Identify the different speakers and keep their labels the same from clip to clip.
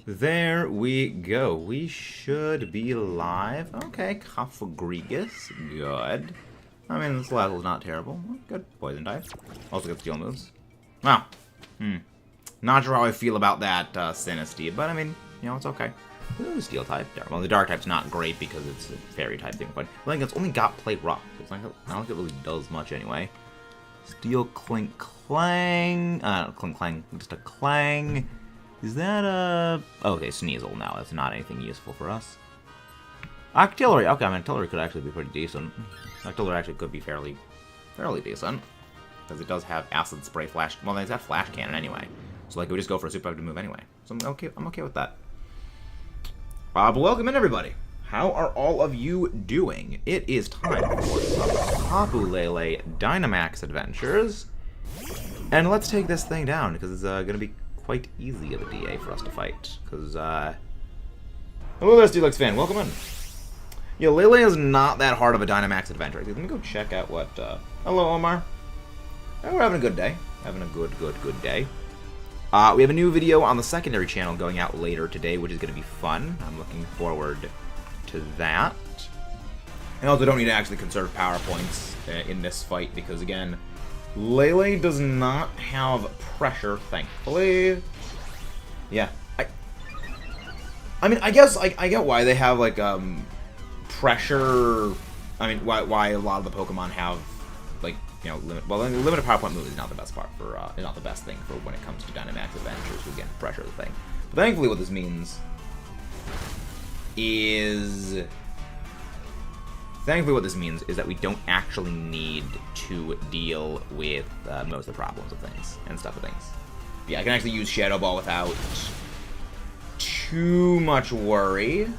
Speaker 1: There we go. We should be live. Okay, Kafagrigus. Good. I mean, this level's not terrible. Good. Poison type. Also good skill moves. Wow. Not sure how I feel about that Sinistea, but I mean, you know, it's okay. Ooh, steel type. Well, the dark type's not great because it's a fairy type thing, but I think it's only got plate rock. So it's like, I don't think it really does much anyway. Steel clink clang. Clink clang. Just a clang. Is that a... Oh, okay, Sneasel now. That's not anything useful for us. Octillery. Okay, I mean, Octillery could actually be pretty decent. Octillery actually could be fairly decent. Because it does have Acid Spray Flash... Well, it's got Flash Cannon anyway. So, like, we just go for a super effective move anyway. So, I'm okay with that. But welcome in, everybody. How are all of you doing? It is time for some Tapu Lele Dynamax Adventures. And let's take this thing down, because it's going to be quite easy of a DA for us to fight. Because, hello there, Steelix fan. Welcome in. Yeah, Lele is not that hard of a Dynamax adventure. Let me go check out what, hello, Omar. Oh, we're having a good day. Having a good day. We have a new video on the secondary channel going out later today, which is going to be fun. I'm looking forward to that. I also don't need to actually conserve power points in this fight, because, again, Lele does not have pressure, thankfully. Yeah. I mean, I guess I get why they have, like, pressure. I mean, why a lot of the Pokemon have, like, you know, limited power point move is not the best part for, is not the best thing for when it comes to Dynamax Adventures, who, again, pressure the thing. But thankfully what this means is... Thankfully what this means is that we don't actually need to deal with most of the problems of things and stuff with things. Yeah, I can actually use Shadow Ball without too much worry.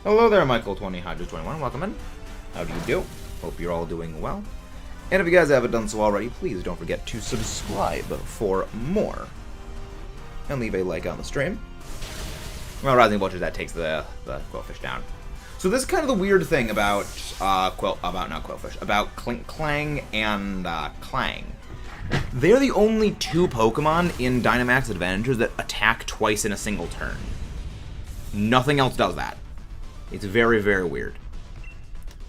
Speaker 1: Hello there, Michael20Hodges21. Welcome in. How do you do? Hope you're all doing well. And if you guys haven't done so already, please don't forget to subscribe for more. And leave a like on the stream. Well, Rising Vultures, that takes the Quillfish down. So this is kind of the weird thing about about Clink Clang and Clang. They're the only two Pokemon in Dynamax Adventures that attack twice in a single turn. Nothing else does that. It's very, very weird.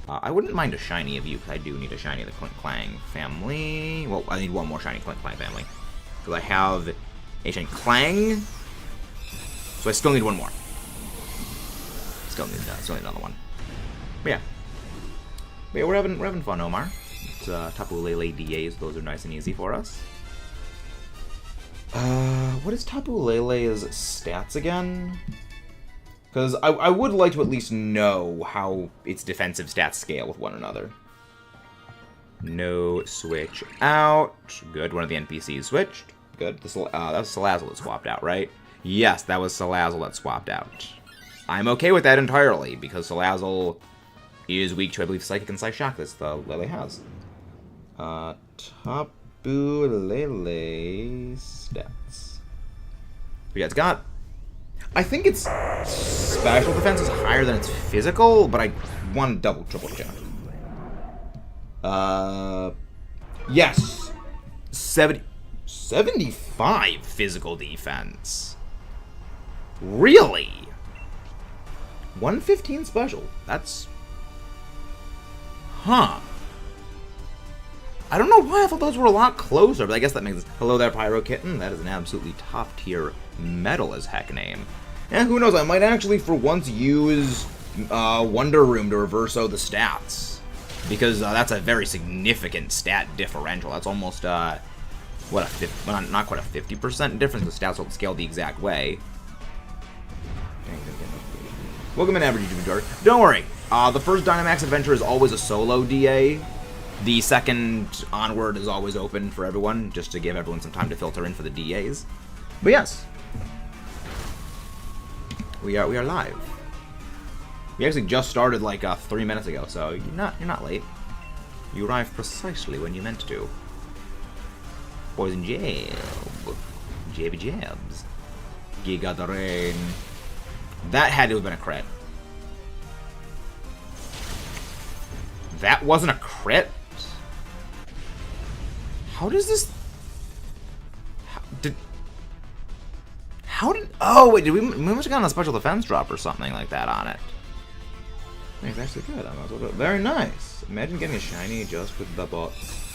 Speaker 1: I wouldn't mind a shiny of you, because I do need a shiny of the Clink Clang family. Well, I need one more shiny Clink Clang family. Because I have a shiny Clang, so I still need one more. Still need another one. But yeah. We're having fun, Omar. It's Tapu Lele DAs. Those are nice and easy for us. What is Tapu Lele's stats again? Because I would like to at least know how its defensive stats scale with one another. No switch out. Good. One of the NPCs switched. Good. That was Salazzle that swapped out, right? Yes, that was Salazzle that swapped out. I'm okay with that entirely, because Salazzle is weak to, I believe, Psychic and Psyshock that the Lele has. Tapu Lele stats. But yeah, it's got... I think its special defense is higher than its physical, but I want to triple check. Yes. 75 physical defense. Really? 115 special. That's... Huh. I don't know why I thought those were a lot closer, but I guess that makes sense. Hello there, Pyro Kitten. That is an absolutely top-tier metal as heck name. And who knows, I might actually for once use Wonder Room to reverse out the stats. Because that's a very significant stat differential. That's almost, what, not quite a 50% difference. The stats don't scale the exact way. Welcome in, Average YouTube Dark. Don't worry, the first Dynamax adventure is always a solo DA. The second onward is always open for everyone, just to give everyone some time to filter in for the DAs. But yes, we are live. We actually just started like 3 minutes ago, so you're not late. You arrived precisely when you meant to. Poison Jab, Jabby Jabs, Giga the Rain. That had to have been a crit. That wasn't a crit? How does this... How did... Oh, wait, we must have gotten a special defense drop or something like that on it. It's actually good. Very nice. Imagine getting a shiny just with the bots.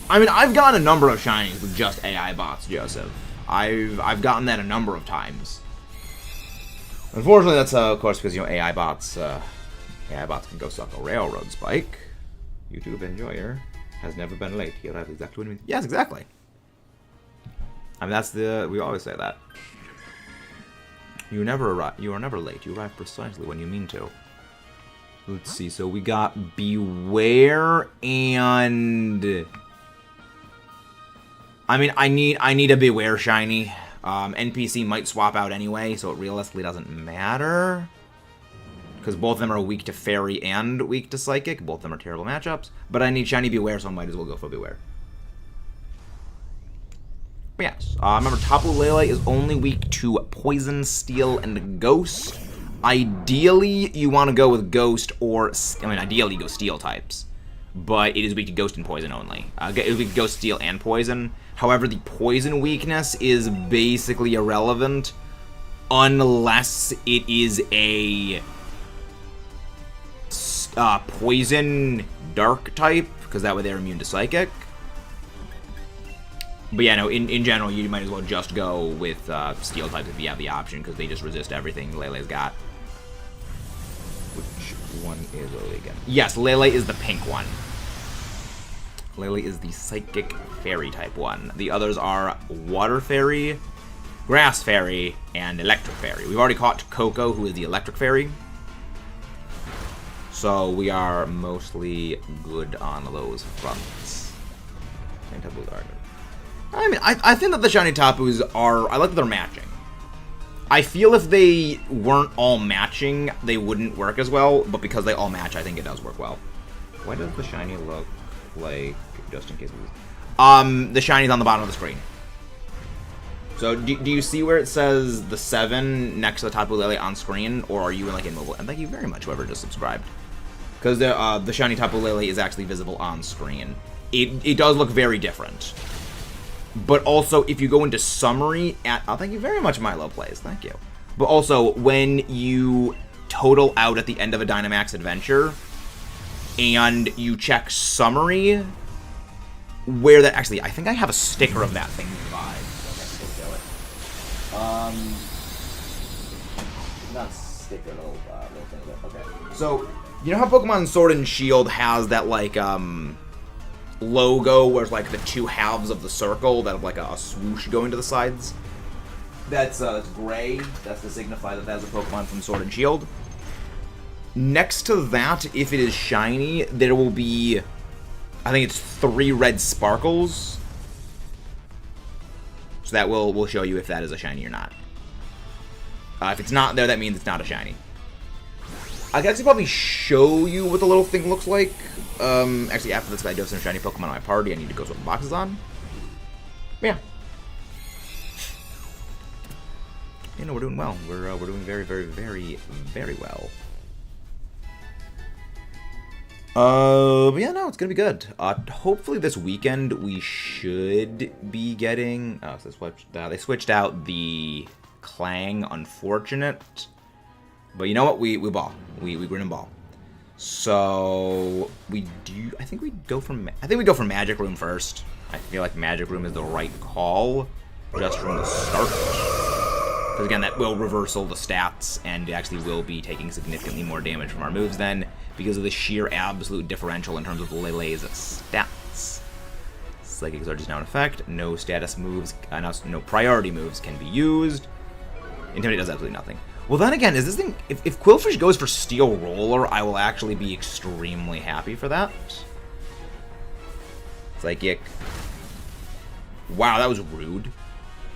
Speaker 1: I mean, I've gotten a number of shinies with just AI bots, Joseph. I've gotten that a number of times. Unfortunately, that's of course because, you know, AI bots can go suck a railroad spike. YouTube enjoyer has never been late. He arrived exactly when he means. Yes, exactly. I mean, we always say that. You are never late. You arrive precisely when you mean to. Let's see. So we got Beware and. I mean, I need a Beware shiny. NPC might swap out anyway, so it realistically doesn't matter. Because both of them are weak to Fairy and weak to Psychic. Both of them are terrible matchups. But I need shiny Beware, so I might as well go for Beware. But yes, remember Tapu Lele is only weak to Poison, Steel, and Ghost. Ideally, you want to go with Ghost or... I mean, ideally, you go Steel types. But it is weak to Ghost and Poison only. It is weak to Ghost, Steel, and Poison. However, the Poison weakness is basically irrelevant unless it is a Poison Dark type, because that way they're immune to Psychic. But yeah, no, in general, you might as well just go with Steel types if you have the option, because they just resist everything Lele's got. Which one is Lele again? Yes, Lele is the pink one. Lele is the Psychic Fairy type one. The others are Water Fairy, Grass Fairy, and Electric Fairy. We've already caught Coco, who is the Electric Fairy. So we are mostly good on those fronts. I mean, I think that the shiny Tapus are... I like that they're matching. I feel if they weren't all matching, they wouldn't work as well. But because they all match, I think it does work well. Why does the shiny look like... Just in case the shiny's on the bottom of the screen. So do you see where it says the 7 next to the Tapu Lele on screen, or are you like in mobile? And thank you very much, whoever just subscribed, because the shiny Tapu Lele is actually visible on screen. It does look very different, but also if you go into summary at thank you very much, Milo Plays, thank you. But also when you total out at the end of a Dynamax adventure and you check summary. Where that actually, I think I have a sticker of that thing nearby. Not a sticker, little thing. Okay. So you know how Pokemon Sword and Shield has that like logo where it's like the two halves of the circle that have like a swoosh going to the sides? That's gray. That's to signify that that's a Pokemon from Sword and Shield. Next to that, if it is shiny, there will be, I think it's 3 red sparkles. So that will show you if that is a shiny or not. If it's not there, that means it's not a shiny. I can actually probably show you what the little thing looks like. Actually, after this, I do have some shiny Pokemon on my party. I need to go put the boxes on. But yeah. You know, we're doing well. We're doing very, very, very, very well. But yeah, no, it's gonna be good. Hopefully this weekend we should be getting. Oh, so they switched out the Clang. Unfortunate, but you know what? We ball. We grin and ball. So we do. I think we go for Magic Room first. I feel like Magic Room is the right call, just from the start. Because again, that will reversal the stats, and it actually will be taking significantly more damage from our moves then, because of the sheer absolute differential in terms of Lele's stats. Psychics are just now in effect. No status moves, no priority moves can be used. Intimidate does absolutely nothing. Well, then again, is this thing... If Quillfish goes for Steel Roller, I will actually be extremely happy for that. Psychic. Wow, that was rude.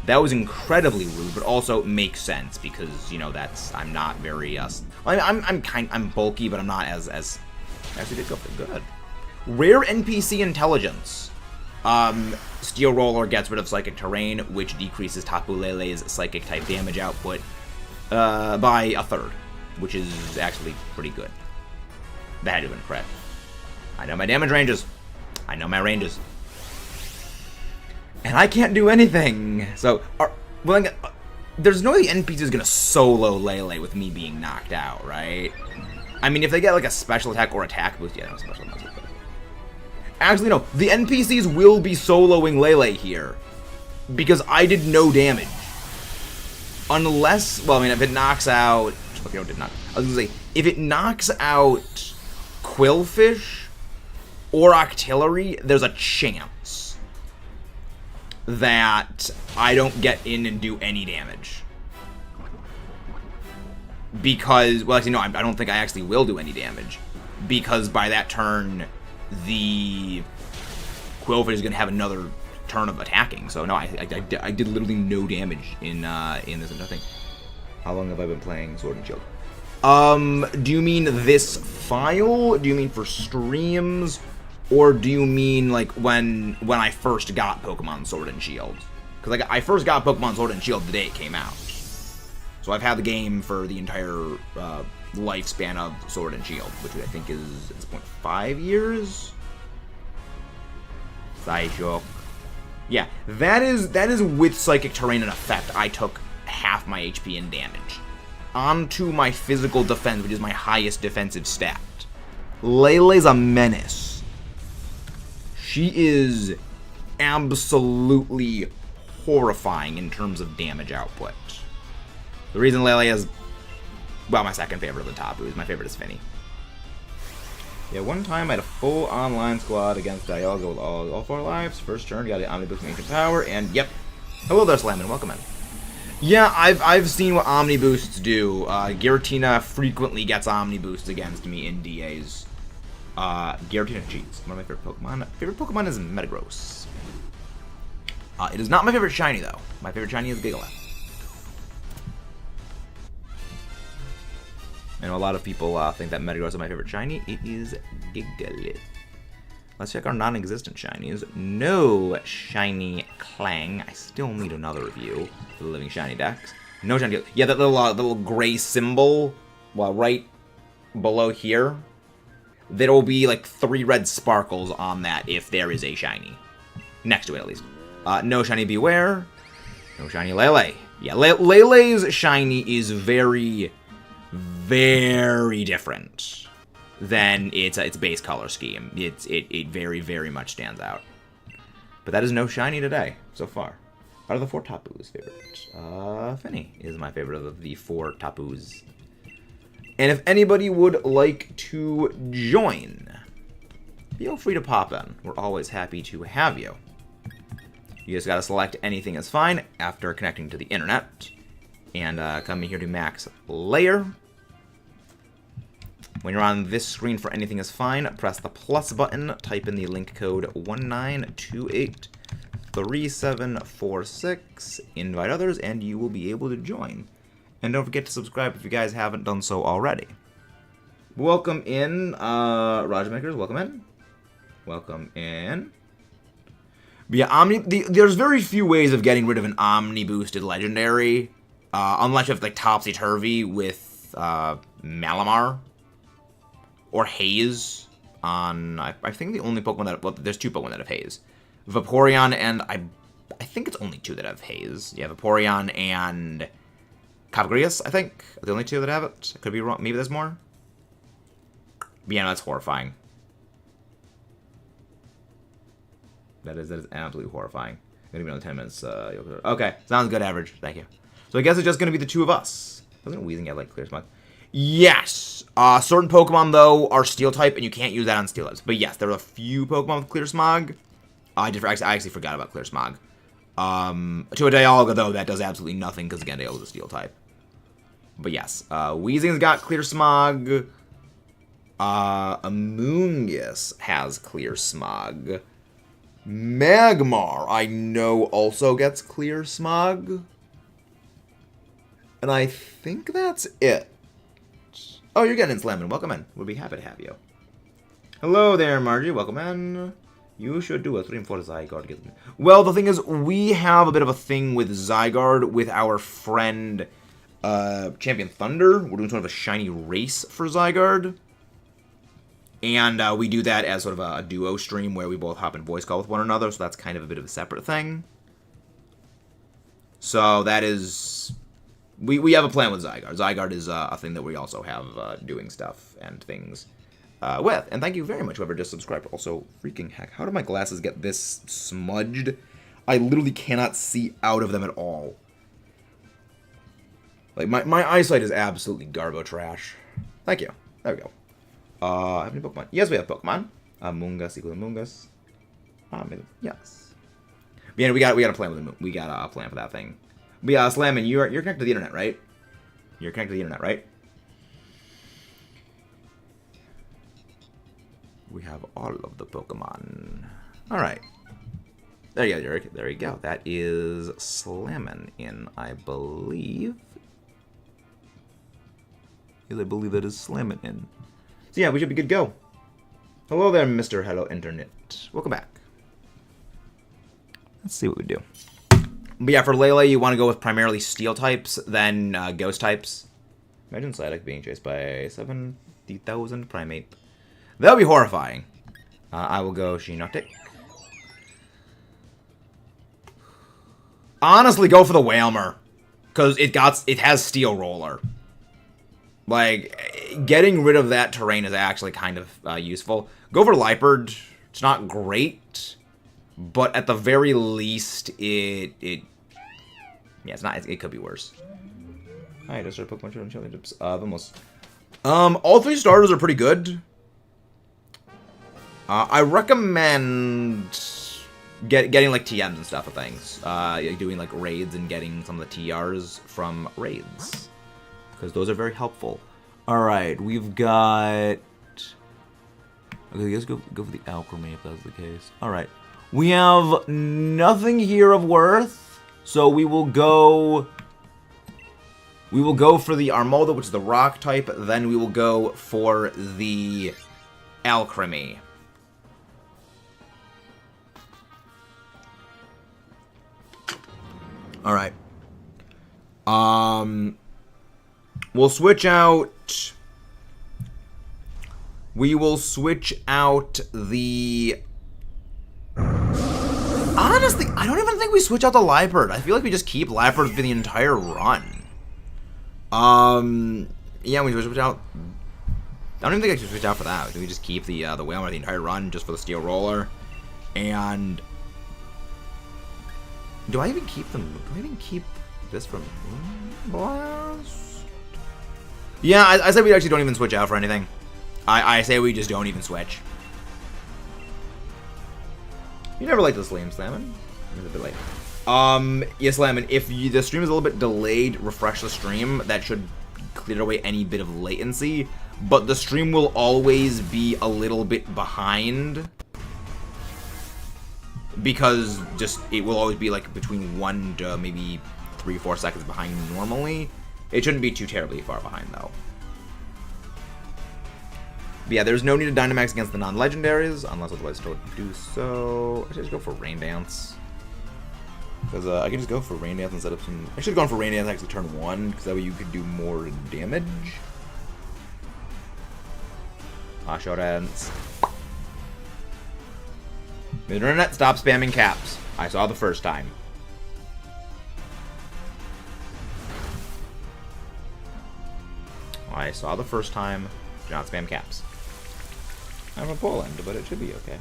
Speaker 1: That was incredibly rude, but also makes sense because, you know, I'm not very I'm bulky, but I'm not as actually did go for good. Rare NPC intelligence. Steel Roller gets rid of Psychic Terrain, which decreases Tapu Lele's Psychic type damage output by 1/3, which is actually pretty good. That had to have been crit. I know my damage ranges. I know my ranges. And I can't do anything. So, There's no way the NPC is going to solo Lele with me being knocked out, right? I mean, if they get, like, a special attack or attack boost, yeah, no, special attack. Actually, no. The NPCs will be soloing Lele here. Because I did no damage. Unless, well, I mean, if it knocks out... Okay, no, it did not. I was going to say, if it knocks out Quillfish or Octillery, there's a chance that I don't get in and do any damage. Because, well, actually, no, I don't think I actually will do any damage. Because by that turn, the Quillfish is going to have another turn of attacking. So, no, I did literally no damage in this entire thing. How long have I been playing Sword and Shield? Do you mean this file? Do you mean for streams? Or do you mean, like, when I first got Pokemon Sword and Shield? Because, like, I first got Pokemon Sword and Shield the day it came out. So I've had the game for the entire lifespan of Sword and Shield, which I think is, at this point, 5 years? Psyshock. Yeah, that is with Psychic Terrain in effect. I took half my HP and damage. Onto my physical defense, which is my highest defensive stat. Lele's a menace. She is absolutely horrifying in terms of damage output. The reason Lele is, well, my second favorite of the Tapus. My favorite is Finny. Yeah, one time I had a full online squad against Dialga with all 4 lives. First turn, got an Omnibus Ancient Power, and yep. Hello there, Slammin', welcome in. Yeah, I've seen what Omni Boosts do. Giratina frequently gets Omni Boosts against me in DAs. Giratina cheats. One of my favorite Pokemon. Favorite Pokemon is Metagross. It is not my favorite shiny, though. My favorite shiny is Gigalith. I know a lot of people think that Metagross is my favorite shiny. It is Gigalith. Let's check our non-existent shinies. No shiny Clang. I still need another review for the Living Shiny Dex. No shiny. Yeah, that little gray symbol, well, right below here. There will be like 3 red sparkles on that if there is a shiny. Next to it, at least. No shiny Beware. No shiny Lele. Yeah, Lele's shiny is very, very different than its base color scheme. It very, very much stands out. But that is no shiny today, so far. Out of the 4 Tapus favorite, Finny is my favorite of the 4 Tapus. And if anybody would like to join, feel free to pop in. We're always happy to have you. You just gotta select anything is fine after connecting to the internet. And come in here to max layer. When you're on this screen for anything is fine, press the plus button, type in the link code 19283746, invite others, and you will be able to join. And don't forget to subscribe if you guys haven't done so already. Welcome in, Rajmakers, welcome in. Welcome in. But yeah, there's very few ways of getting rid of an Omni-boosted Legendary, unless you have, like, Topsy-Turvy with, Malamar. Or Haze on, I think the only Pokemon that, well, there's 2 Pokemon that have Haze. Vaporeon and, I think it's only 2 that have Haze. Yeah, Vaporeon and Cavagrius, I think, are the only 2 that have it. I could be wrong, maybe there's more. But yeah, no, that's horrifying. That is absolutely horrifying. Gonna be another 10 minutes, okay, sounds good, average, thank you. So I guess it's just gonna be the 2 of us. Doesn't Weezing have, like, Clear Smog? Yes! Certain Pokemon, though, are Steel type, and you can't use that on Steel types. But yes, there are a few Pokemon with Clear Smog. I actually forgot about Clear Smog. To a Dialga, though, that does absolutely nothing, because, again, Dialga is a Steel type. But yes, Weezing's got Clear Smog. Amoonguss has Clear Smog. Magmar, I know, also gets Clear Smog. And I think that's it. Oh, you're getting in, Slammin'. Welcome in. We'll be happy to have you. Hello there, Margie. Welcome in. You should do a stream for Zygarde. Well, the thing is, we have a bit of a thing with Zygarde with our friend Champion Thunder. We're doing sort of a shiny race for Zygarde. And we do that as sort of a duo stream where we both hop in voice call with one another. So that's kind of a bit of a separate thing. So that is we have a plan with Zygarde. Zygarde is a thing that we also have doing stuff and things with. And thank you very much, whoever just subscribed. Also, freaking heck, how did my glasses get this smudged? I literally cannot see out of them at all. Like, my eyesight is absolutely garbo trash. Thank you. There we go. Have any Pokemon? Yes, we have Pokemon. Mungus equals Mungus. Yes. But yeah, we got a plan with the moon. We got a plan for that thing. But yeah, Slammin', you're connected to the internet, right? You're connected to the internet, right? We have all of the Pokemon. Alright. There you go, Derek. There you go. That is Slammin' in, I believe. Yes, I believe that is Slammin' in. So yeah, we should be good to go. Hello there, Mr. Hello Internet. Welcome back. Let's see what we do. But yeah, for Lele, you want to go with primarily Steel types, then Ghost types. Imagine Psyduck being chased by 70,000 Primeape. That would be horrifying. I will go Shiinotic. Honestly, go for the Whalmer. Because it has Steel Roller. Like, getting rid of that terrain is actually kind of useful. Go for Liepard. It's not great. But at the very least, yeah, it's not. It could be worse. Alright, just start Pokemon Challenges. Almost. All 3 starters are pretty good. I recommend getting like TMs and stuff of things. Doing like raids and getting some of the TRs from raids, because those are very helpful. All right, we've got. Okay, let's go for the Alchemy if that's the case. All right, we have nothing here of worth, so we will go. We will go for the Armada, which is the Rock type. Then we will go for the Alchemy. All right. We'll switch out. We will switch out the. Honestly, I don't even think we switch out the Liepard. I feel like we just keep Liepard for the entire run. Yeah, we switch out. I don't even think I should switch out for that. We just keep the Whalmer the entire run just for the Steel Roller, and. Do I even keep them? Do I even keep this from Blast? Yeah, I say we actually don't even switch out for anything. I say we just don't even switch. You never liked the Slammin'. It's a bit late. Yeah, Slammin', if the stream is a little bit delayed, refresh the stream. That should clear away any bit of latency. But the stream will always be a little bit behind. Because just it will always be like between 1 to maybe 3-4 seconds behind normally. It shouldn't be too terribly far behind though. But yeah, there's no need to Dynamax against the non-legendaries unless otherwise told to do so. I should just go for Rain Dance. Because I can just go for Rain Dance and set up some. I should have gone for Rain Dance actually turn 1 because that way you could do more damage. Show Dance. Internet, stop spamming caps. I saw the first time. I saw the first time. Do not spam caps. I'm a Poland, but it should be okay.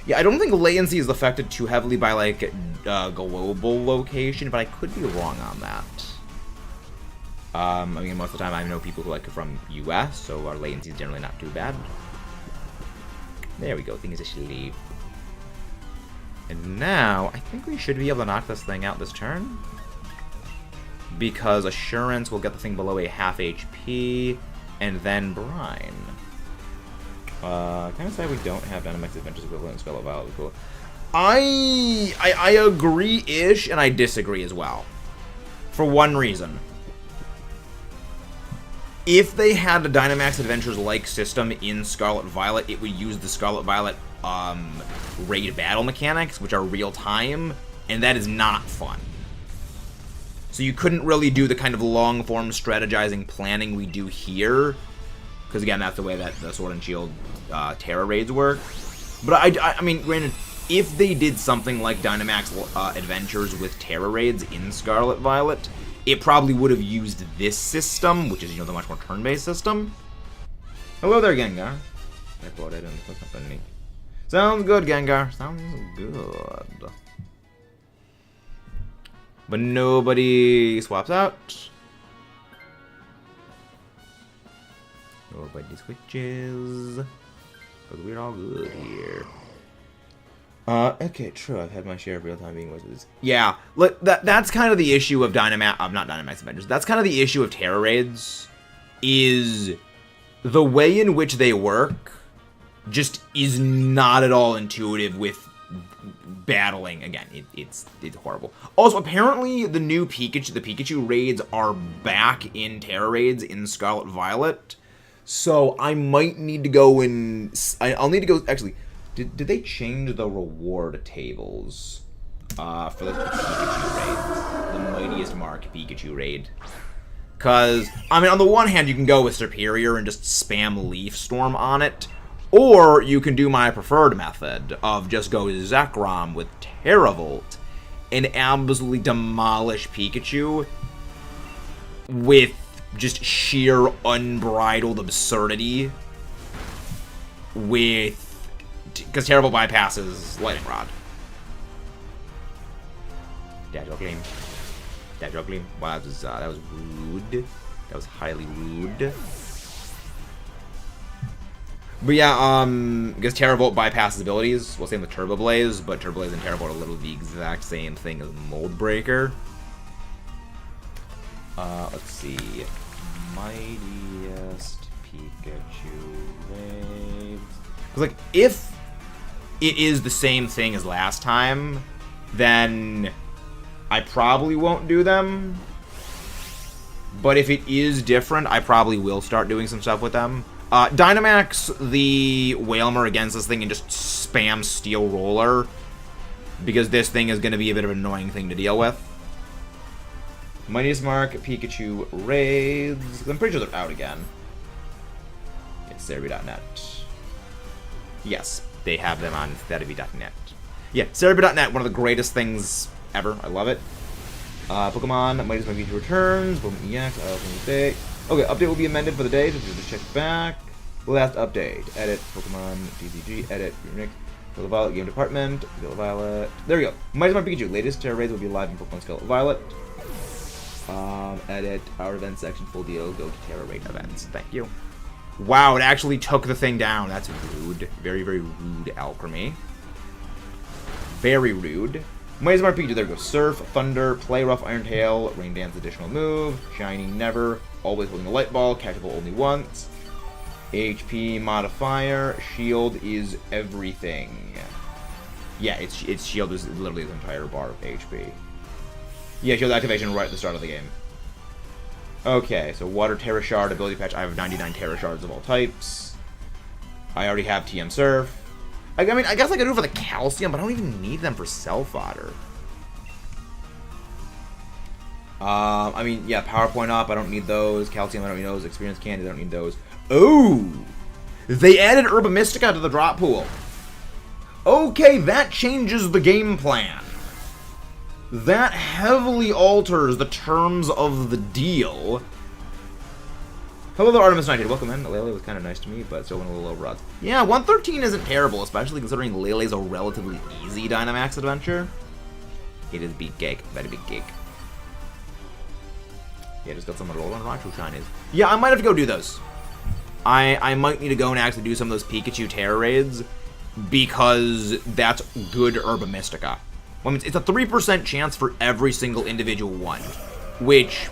Speaker 1: Yeah, I don't think latency is affected too heavily by like global location, but I could be wrong on that. I mean, most of the time I know people who like are from US, so our latency is generally not too bad. There we go, things asleep. And now, I think we should be able to knock this thing out this turn. Because Assurance will get the thing below a half HP, and then Brine. Kind of sad we don't have Dynamax Adventures equivalent in Scarlet Violet. Cool. I agree-ish, and I disagree as well. For one reason. If they had a Dynamax Adventures-like system in Scarlet Violet, it would use the Scarlet Violet raid battle mechanics, which are real-time, and that is not fun. So you couldn't really do the kind of long-form strategizing planning we do here, because again, that's the way that the Sword and Shield Terra raids work. But I mean, granted, if they did something like Dynamax Adventures with Terra raids in Scarlet Violet, it probably would have used this system, which is, you know, the much more turn-based system. Hello there, Gengar. I brought it in. Sounds good, Gengar. Sounds good. But nobody swaps out. Nobody switches. Because we're all good here. Okay, true. I've had my share of real-time being voices. Yeah, look, that's kind of the issue of not Dynamax Avengers. That's kind of the issue of Terra Raids, is the way in which they work just is not at all intuitive with battling. Again, it's horrible. Also, apparently the new Pikachu, the Pikachu raids are back in Terra Raids in Scarlet Violet. So I might need to go and I'll need to go actually. Did they change the reward tables for the Pikachu raid? The Mightiest Mark Pikachu raid. Because, I mean, on the one hand, you can go with Superior and just spam Leaf Storm on it. Or you can do my preferred method of just go Zekrom with Terravolt and absolutely demolish Pikachu with just sheer unbridled absurdity with... Because Terravolt bypasses Lightning Rod. Dazzle Gleam. Dazzle Gleam. Wow, that was rude. That was highly rude. But yeah, because Terravolt bypasses abilities. Well, same with Turbo Blaze, but Turbo Blaze and Terravolt are literally the exact same thing as Mold Breaker. Let's see. Mightiest Pikachu raids. Because, like, if it is the same thing as last time, then I probably won't do them. But if it is different, I probably will start doing some stuff with them. Dynamax the Wailmer against this thing and just spam Steel Roller, because this thing is going to be a bit of an annoying thing to deal with. Mightiest Mark Pikachu raids. I'm pretty sure they're out again. It's Cerebi.net. Yes, they have them on Cerebi.net. Yeah, Cerebi.net, one of the greatest things ever. I love it. Pokemon, Mightiest Mark Pikachu returns. Pokemon EX, okay, update will be amended for the day, so just check back. Last update. Edit, Pokemon, TCG, edit, Unix, Scarlet Violet, Game Department, Scarlet Violet. There we go. Mightiest Mark Pikachu, latest Terra Raids will be live in Pokemon Scarlet Violet. Edit, our event section, full deal, go to Terra Raid events. Thank you. Wow, it actually took the thing down. That's rude. Very, very rude, Alchemy. Very rude. Mightiest Mark Pikachu, there we go. Surf, Thunder, Play Rough, Iron Tail, Rain Dance additional move, Shiny never, always holding the Light Ball, catchable only once. HP modifier, Shield is everything. Yeah, its Shield is literally the entire bar of HP. Yeah, Shield activation right at the start of the game. Okay, so Water Terra Shard, ability patch. I have 99 Terra Shards of all types. I already have TM Surf. I mean, I guess I could do it for the Calcium, but I don't even need them for Cell Fodder. I mean, yeah, PowerPoint up, I don't need those. Calcium, I don't need those. Experience Candy, I don't need those. Oh! They added Herba Mystica to the drop pool. Okay, that changes the game plan. That heavily alters the terms of the deal. Hello there, Artemis 98. Welcome in. Lele was kind of nice to me, but still went a little over odds. Yeah, 113 isn't terrible, especially considering Lele's a relatively easy Dynamax adventure. It is big cake. Very big cake. Yeah, just got some roll on Raichu shinies. Yeah, I might have to go do those. I might need to go and actually do some of those Pikachu Terra Raids, because that's good Herba Mystica. Well, it's a 3% chance for every single individual one, which,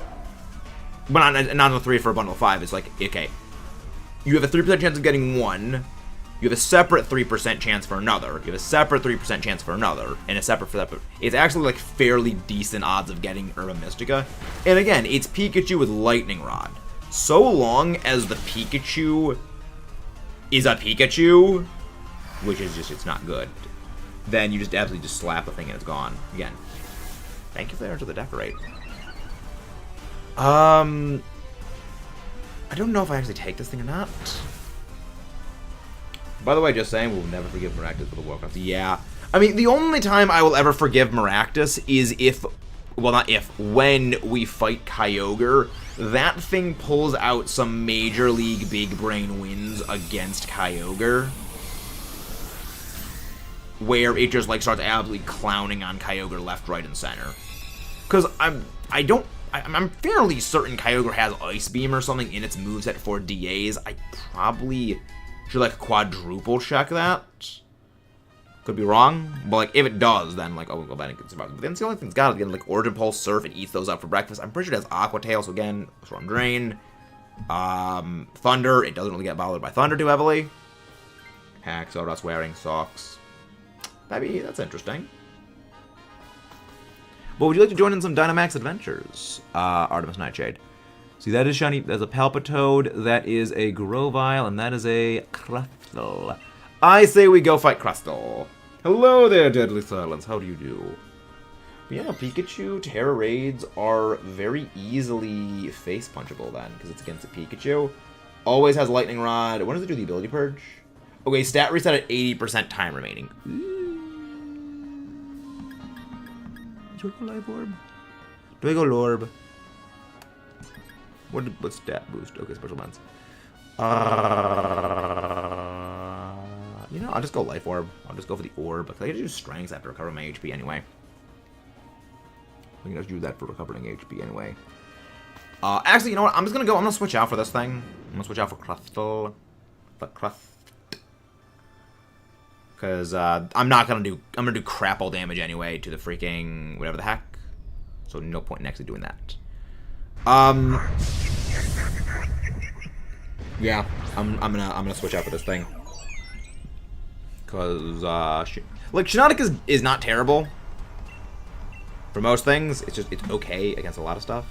Speaker 1: but not a 3 for a bundle of 5. It's like, okay, you have a 3% chance of getting one, you have a separate 3% chance for another, you have a separate 3% chance for another, and a separate for that. It's actually like fairly decent odds of getting Herba Mystica. And again, it's Pikachu with Lightning Rod. So long as the Pikachu is a Pikachu, which is just, it's not good, then you just absolutely just slap the thing and it's gone. Again, thank you for the Enter the Decorate. I don't know if I actually take this thing or not. By the way, just saying, we'll never forgive Maractus for the Warcraft. Yeah. I mean, the only time I will ever forgive Maractus is if well, not if, when we fight Kyogre, that thing pulls out some Major League Big Brain wins against Kyogre, where it just, like, starts absolutely clowning on Kyogre left, right, and center. Because I'm fairly certain Kyogre has Ice Beam or something in its moveset for DAs. I probably should, like, quadruple check that. Could be wrong, but, like, if it does, then, like, oh, we'll go back and get survival. But then it's the only thing it's got, again, like, Origin Pulse, Surf, and eats those up for breakfast. I'm pretty sure it has Aqua Tail, so again, Storm Drain. Thunder, it doesn't really get bothered by Thunder too heavily. Hack, Sawdust Wearing, Socks. That's interesting. But would you like to join in some Dynamax adventures? Artemis Nightshade. See, that is shiny. That's a Palpitoad, that is a Grovyle, and that is a Crustle. I say we go fight Crustle. Hello there, Deadly Silence. How do you do? But yeah, Pikachu Terra Raids are very easily face punchable then, because it's against a Pikachu. Always has Lightning Rod. When does it do the Ability Purge? Okay, stat reset at 80% time remaining. Do I go Life Orb? Do I go Lorb? What's stat boost? Okay, special bands. You know, I'll just go Life Orb. I'll just go for the Orb, because I can use Strength after recovering my HP anyway. We can just use that for recovering HP anyway. Actually, you know what? I'm gonna switch out for this thing. I'm gonna switch out for Crustle. Because I'm gonna do crap all damage anyway to the freaking whatever the heck. So no point in actually doing that. Yeah, I'm gonna switch out for this thing. Cause like Shiinotic is not terrible for most things. It's okay against a lot of stuff.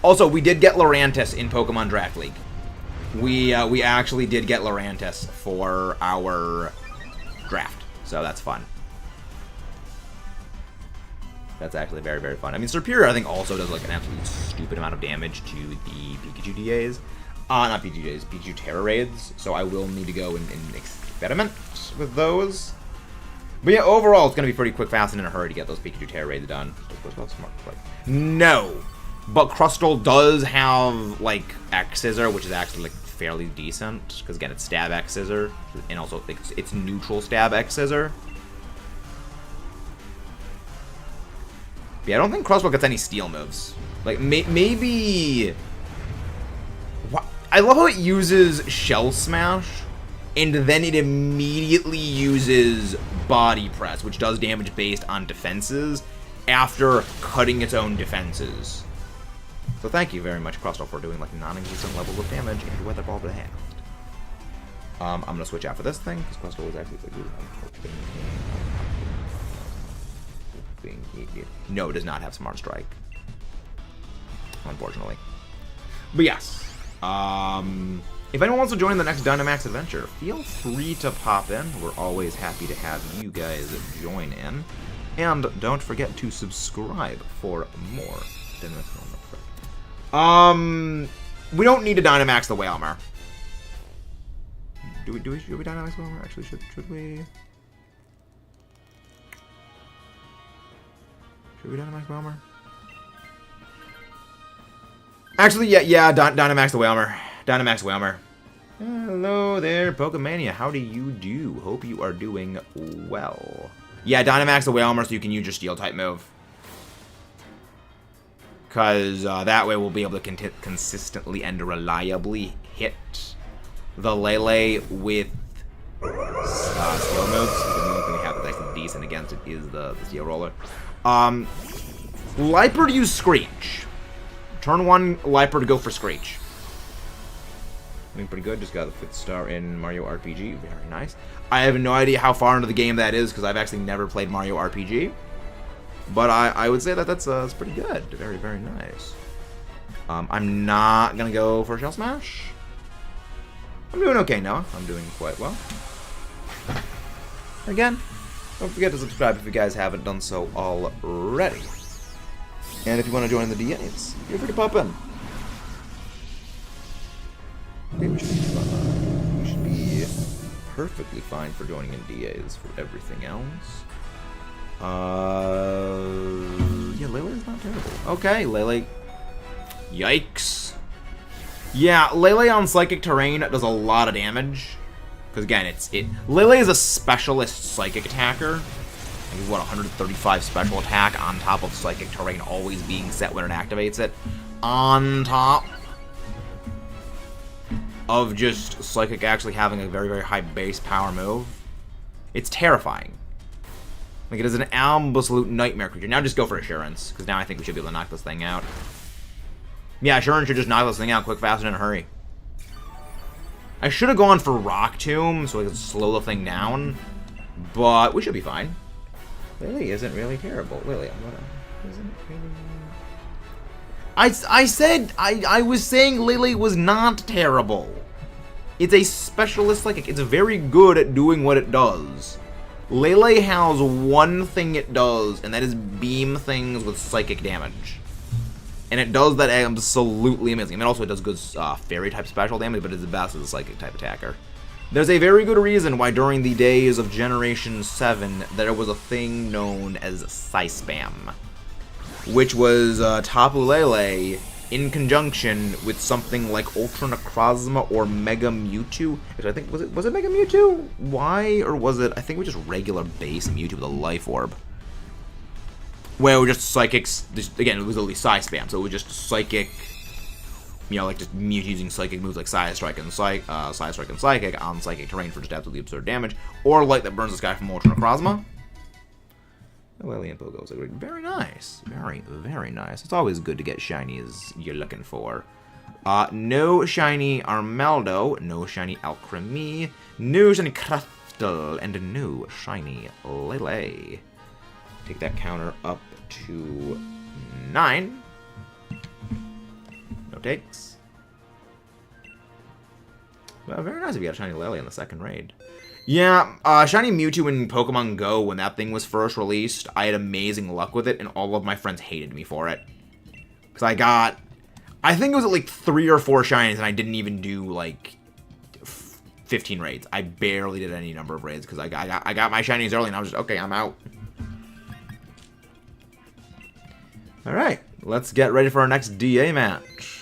Speaker 1: Also, we did get Lurantis in Pokemon Draft League. We actually did get Lurantis for our draft, so that's fun. That's actually very, very fun. I mean, Serperior, I think, also does, like, an absolutely stupid amount of damage to the Pikachu DAs. Not Pikachu DAs, Pikachu Terra Raids. So I will need to go and experiment with those. But yeah, overall, it's going to be pretty quick, fast, and in a hurry to get those Pikachu Terra Raids done. No! But Crustle does have, like, X-Scissor, which is actually, like, fairly decent. Because, again, it's Stab X-Scissor. And also, it's neutral Stab X-Scissor. Yeah, I don't think Crustle gets any steel moves. Like, maybe... I love how it uses Shell Smash, and then it immediately uses Body Press, which does damage based on defenses, after cutting its own defenses. So thank you very much, Crustle, for doing, like, non-existent levels of damage and Weather Ball to hand. I'm gonna switch out for this thing, because Crustle is actually pretty good. No, it does not have Smart Strike, unfortunately. But yes, if anyone wants to join the next Dynamax adventure, feel free to pop in. We're always happy to have you guys join in. And don't forget to subscribe for more Dynamax. We don't need to Dynamax the Wailmer. Should we Dynamax the Wailmer? Actually, should we? Should we Dynamax the Wailmer? Actually, yeah, Dynamax the Wailmer. Dynamax Wailmer. Hello there, Pokemania. How do you do? Hope you are doing well. Yeah, Dynamax the Wailmer so you can use your Steel-type move. Because that way we'll be able to consistently and reliably hit the Lele with Steel moves. The only thing we have that's actually decent against it is the Steel Roller. Liper to use Screech. Turn 1, Liper to go for Screech. Doing pretty good. Just got the 5th star in Mario RPG. Very nice. I have no idea how far into the game that is because I've actually never played Mario RPG. But I would say that that's pretty good. Very, very nice. I'm not going to go for Shell Smash. I'm doing okay, Noah. I'm doing quite well. Again, don't forget to subscribe if you guys haven't done so already. And if you want to join the DAs, feel free to pop in. Okay, we should be fine. We should be perfectly fine for joining in DAs for everything else. Yeah, Lele is not terrible. Okay, Lele. Yikes. Yeah, Lele on Psychic Terrain does a lot of damage. Because again, Lele is a specialist Psychic attacker. He's what, 135 special attack on top of Psychic Terrain always being set when it activates it. On top of just Psychic actually having a very, very high base power move. It's terrifying. Like, it is an absolute nightmare creature. Now just go for Assurance, because now I think we should be able to knock this thing out. Yeah, Assurance should just knock this thing out quick, fast, and in a hurry. I should have gone for Rock Tomb, so I could slow the thing down. But we should be fine. Lele isn't really terrible. Lele, isn't really... I was saying Lele was not terrible. It's a specialist psychic. It's very good at doing what it does. Lele has one thing it does, and that is beam things with psychic damage. And it does that absolutely amazing. I mean, also it does good fairy-type special damage, but it's the best as a psychic-type attacker. There's a very good reason why during the days of Generation 7, there was a thing known as Psy-Spam, which was Tapu Lele in conjunction with something like Ultra Necrozma or Mega Mewtwo. Which I think, was it Mega Mewtwo? Why? Or was it, I think it was just regular base Mewtwo with a Life Orb. Where it was just Psychics, again, it was only Psy-Spam, so it was just Psychic, you know, like just Mewtwo using Psychic moves like Psy-Strike and Psychic on Psychic Terrain for just absolutely absurd damage, or Light that burns the sky from Ultra Necrozma. Lele and Pogo is like, very nice. Very, very nice. It's always good to get shinies you're looking for. No shiny Armaldo, no shiny Alcremie, no shiny Craftle, and no shiny Lele. Take that counter up to 9. No takes. Well, very nice if you got a shiny Lele in the second raid. Yeah, shiny Mewtwo in Pokemon Go, when that thing was first released, I had amazing luck with it, and all of my friends hated me for it. Because I think it was like 3 or 4 shinies, and I didn't even do, like, 15 raids. I barely did any number of raids, because I got my shinies early, and I was just, okay, I'm out. Alright, let's get ready for our next DA match.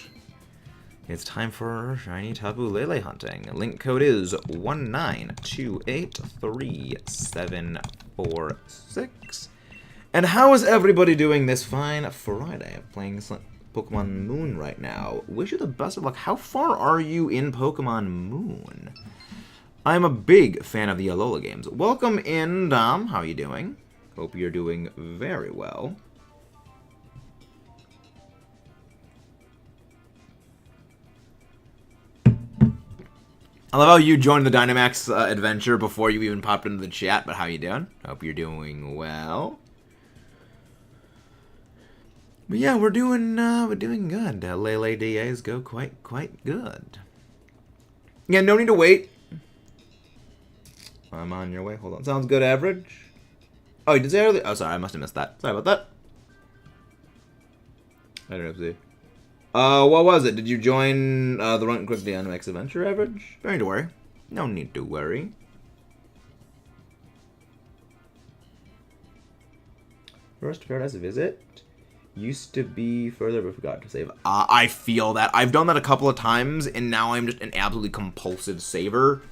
Speaker 1: It's time for shiny Tapu Lele hunting. Link code is 192837446. And how is everybody doing this fine Friday? I'm playing Pokemon Moon right now. Wish you the best of luck. How far are you in Pokemon Moon? I'm a big fan of the Alola games. Welcome in, Dom. How are you doing? Hope you're doing very well. I love how you joined the Dynamax adventure before you even popped into the chat, but how you doing? Hope you're doing well. But yeah, we're doing good. Lele DAs go quite good. Yeah, no need to wait. I'm on your way. Hold on. Sounds good, average. Oh, you did say earlier? Oh, sorry, I must have missed that. Sorry about that. I don't know if see. What was it? Did you join the Run Quick Dynamax Adventure average? No need to worry. No need to worry. First Paradise visit. Used to be further, but forgot to save. I feel that. I've done that a couple of times, and now I'm just an absolutely compulsive saver.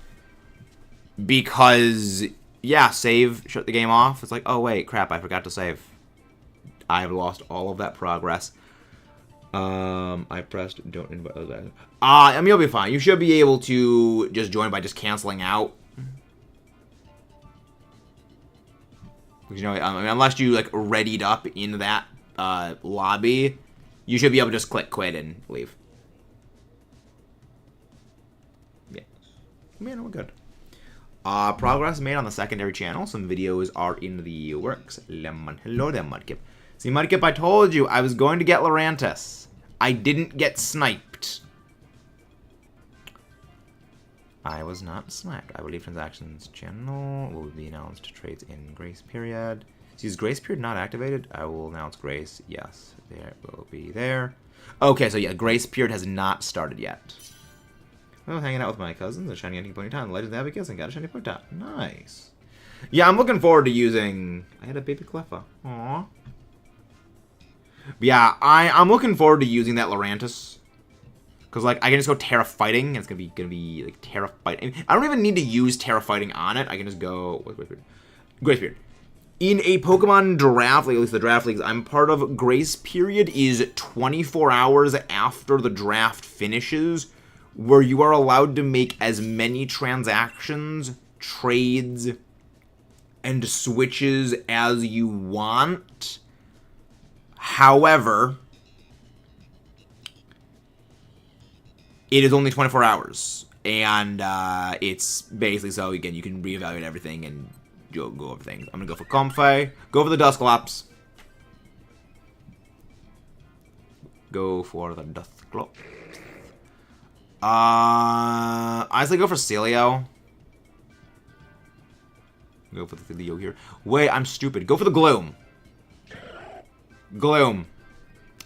Speaker 1: Because, yeah, save, shut the game off. It's like, oh wait, crap, I forgot to save. I've lost all of that progress. I pressed don't invite those guys. I mean, you'll be fine. You should be able to just join by just canceling out. Because, you know, I mean, unless you, like, readied up in that lobby, you should be able to just click quit and leave. Yeah. Man, we're good. Progress made on the secondary channel. Some videos are in the works. Lemon. Hello there, Mudkip. See, Mudkip, I told you I was going to get Lurantis. I didn't get sniped. I was not sniped. I believe transactions channel will be announced trades in grace period. See, is grace period not activated? I will announce grace. Yes, there will be there. Okay, so yeah, grace period has not started yet. Well, hanging out with my cousins, a shiny hunting Ponyta, Legends of Abacus, and got a shiny Ponyta. Nice. Yeah, I'm looking forward to using... I had a baby Cleffa. Aww. But yeah, I'm looking forward to using that Lurantis. Because, like, I can just go Terra Fighting, and it's gonna be like, Terra Fighting. I don't even need to use Terra Fighting on it. I can just go... Wait. Grace Period. In a Pokemon draft league, at least the draft leagues I'm part of, Grace Period is 24 hours after the draft finishes, where you are allowed to make as many transactions, trades, and switches as you want. However, it is only 24 hours. And it's basically so, again, you can reevaluate everything and go over things. I'm going to go for Comfey. Go for the Dusclops. Go for the Dusclops. I say go for Celio. Go for the Celio here. Wait, I'm stupid. Go for the Gloom. Gloom.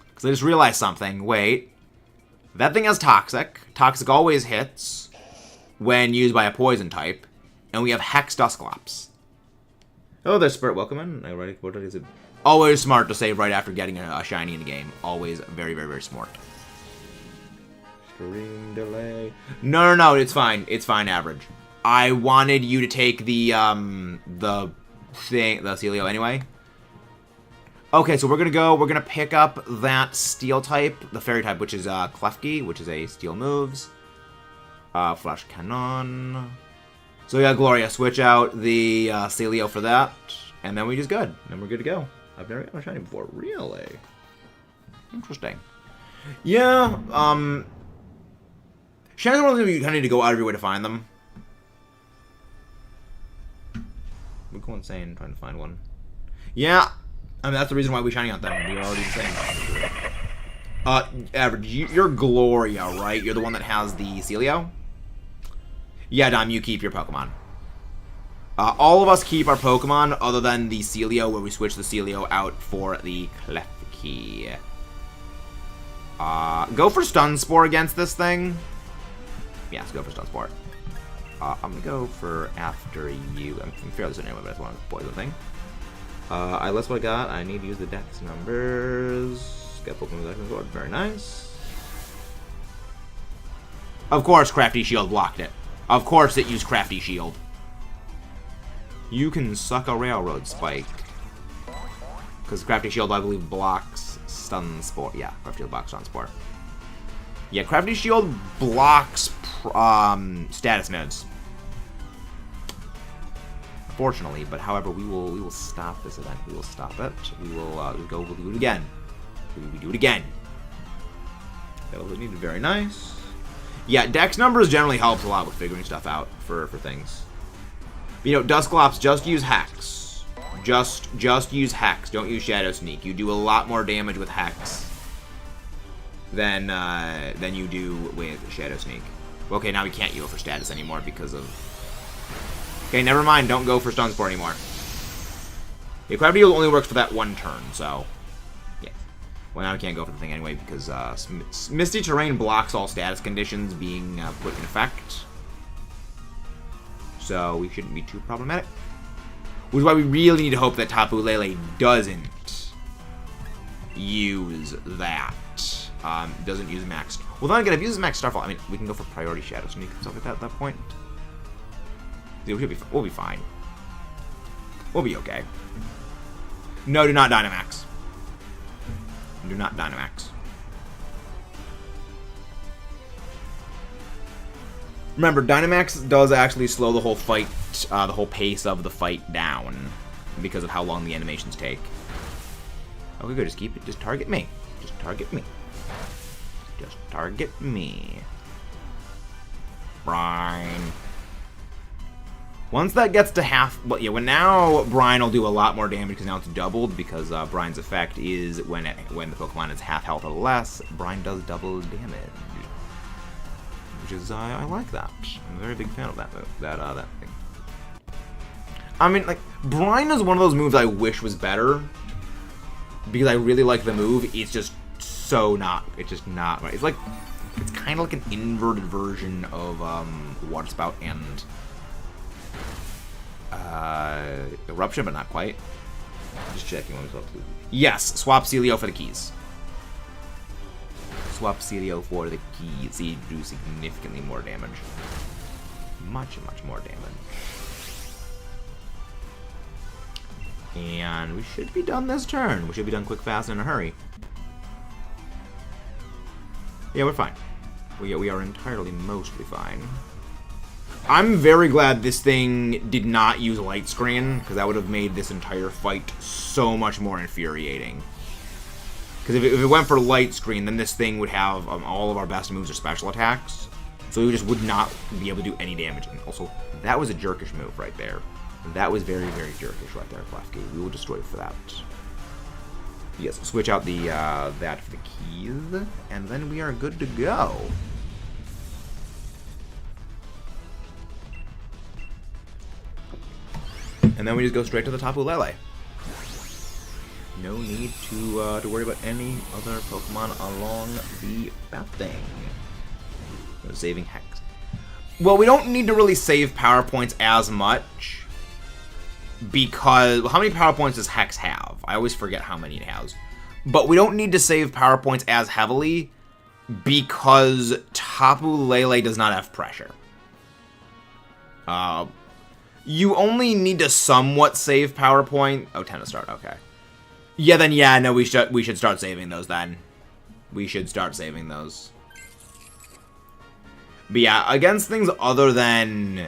Speaker 1: Because I just realized something. Wait. That thing has Toxic. Toxic always hits when used by a Poison type. And we have Hex Dusclops. Oh, there's Spirit. Welcome in. What is it? Always smart to save right after getting a shiny in the game. Always very, very, very smart. Stream delay. No, it's fine. It's fine, average. I wanted you to take the Celio anyway. Okay, so we're gonna pick up that Steel type, the Fairy type, which is Klefki, which is a Steel moves. Flash Cannon. So yeah, Gloria, switch out the Celio for that, and then we just good. Then we're good to go. I've never gotten a shiny before. Really? Interesting. Yeah, shinies are one of those you kind of need to go out of your way to find them. We go insane trying to find one. Yeah, I mean, that's the reason why we shiny hunt them. We're already insane. Average, you're Gloria, right? You're the one that has the Celio? Yeah, Dom, you keep your Pokemon. All of us keep our Pokemon, other than the Celio, where we switch the Celio out for the Klefki. Go for Stun Spore against this thing. Yes, go for Stun Spore. I'm gonna go for after you. I'm fairly certain anyway, but that's one of the poison thing. That's what I got. I need to use the dex numbers. Get Pokemon Dex numbers. Very nice. Of course, Crafty Shield blocked it. Of course, it used Crafty Shield. You can suck a Railroad Spike. Because Crafty Shield, I believe, blocks Stun Spore. Yeah, Crafty Shield blocks Stun Spore. Yeah, Crafty Shield blocks status modes. Unfortunately, but however, we will stop this event. We will stop it. We will we'll do it again. We do it again. That was needed. Very nice. Yeah, dex numbers generally helps a lot with figuring stuff out for things. You know, Dusclops, just use Hex. Just use Hex. Don't use Shadow Sneak. You do a lot more damage with Hex than you do with Shadow Sneak. Okay, now we can't use it for status anymore because of... Okay, never mind. Don't go for Stun Spore anymore. Yeah, Gravity only works for that one turn, so... Yeah. Well, now we can't go for the thing anyway because Misty Terrain blocks all status conditions being put in effect. So we shouldn't be too problematic. Which is why we really need to hope that Tapu Lele doesn't use that. Doesn't use max. Well, then again, if it uses max Starfall, I mean, we can go for priority Shadow Sneak and stuff like that at that point. We'll be fine. We'll be okay. No, do not Dynamax. Do not Dynamax. Remember, Dynamax does actually slow the whole fight, the whole pace of the fight down because of how long the animations take. Okay, good. Just keep it. Just target me. Just target me. Just target me. Brine. Once that gets to half... Well, yeah, when now Brine will do a lot more damage because now it's doubled because Brine's effect is when the Pokemon is half health or less, Brine does double damage. Which is, I like that. I'm a very big fan of that move, that thing. I mean, like, Brine is one of those moves I wish was better because I really like the move. It's just so not. It's just not right. It's like, it's kind kind of like an inverted version of Water Spout and Eruption, but not quite. Just checking what was up to. Yes, swap Celio for the keys. Swap Celio for the keys. He do significantly more damage. Much more damage. And we should be done this turn. We should be done quick, fast, and in a hurry. Yeah, we're fine. We are entirely mostly fine. I'm very glad this thing did not use Light Screen, because that would have made this entire fight so much more infuriating. Because if it went for Light Screen, then this thing would have all of our best moves or special attacks. So we just would not be able to do any damage. And also, that was a jerkish move right there. That was very jerkish right there, Flafky. We will destroy it for that. Yes, switch out the that for the keys, and then we are good to go. And then we just go straight to the Tapu Lele. No need to worry about any other Pokemon along the path thing. No saving Hex. Well, we don't need to really save power points as much, because how many power points does Hex have? I always forget how many it has. But we don't need to save power points as heavily because Tapu Lele does not have pressure. You only need to somewhat save power point. Oh, 10 to start. Okay. Yeah, then yeah, no, we should start saving those then. We should start saving those. But yeah, against things other than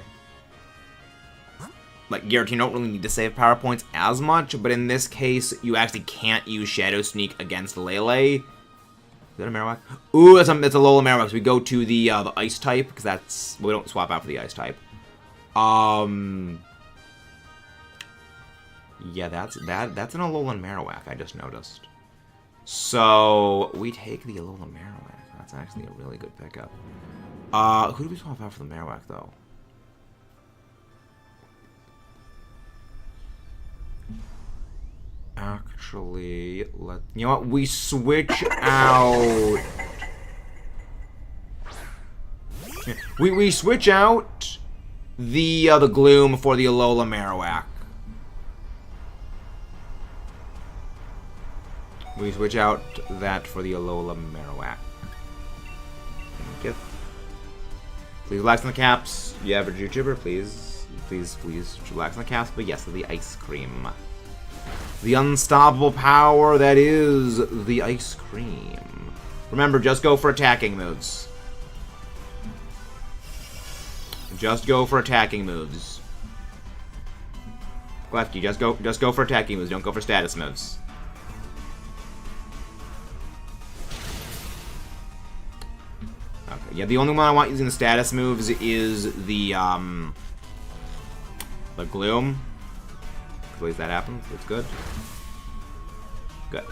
Speaker 1: like Giratina, you don't really need to save power points as much, but in this case, you actually can't use Shadow Sneak against Lele. Is that a Marowak? Ooh, it's a Alola Marowak. So we go to the Ice type, because that's... we don't swap out for the Ice type. Yeah, that's an Alolan Marowak, I just noticed. So, we take the Alolan Marowak. That's actually a really good pickup. Who do we swap out for the Marowak, though? Actually, you know what? We switch out. We switch out the Gloom for the Alola Marowak. We switch out that for the Alola Marowak. Thank you. Please relax on the caps. You average YouTuber, please relax on the caps. But yes, the ice cream. The unstoppable power that is the ice cream. Remember, just go for attacking moves. Just go for attacking moves. Lefty, just go for attacking moves. Don't go for status moves. Okay, yeah, the only one I want using the status moves is the Gloom. At least that happens. That's good. Good.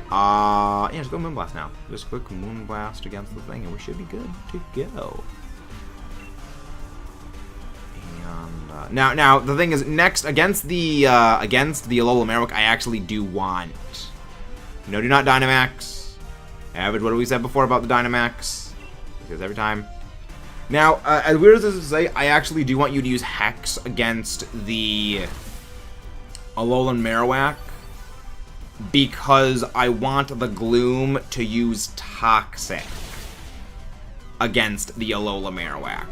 Speaker 1: Yeah, just go Moonblast now. Just quick Moonblast against the thing, and we should be good to go. And now the thing is, next against the Alola Marowak, I actually do want. No, do not Dynamax. Average. What we said before about the Dynamax? Because every time. Now, as weird as this is to say, I actually do want you to use Hex against the Alolan Marowak, because I want the Gloom to use Toxic against the Alola Marowak.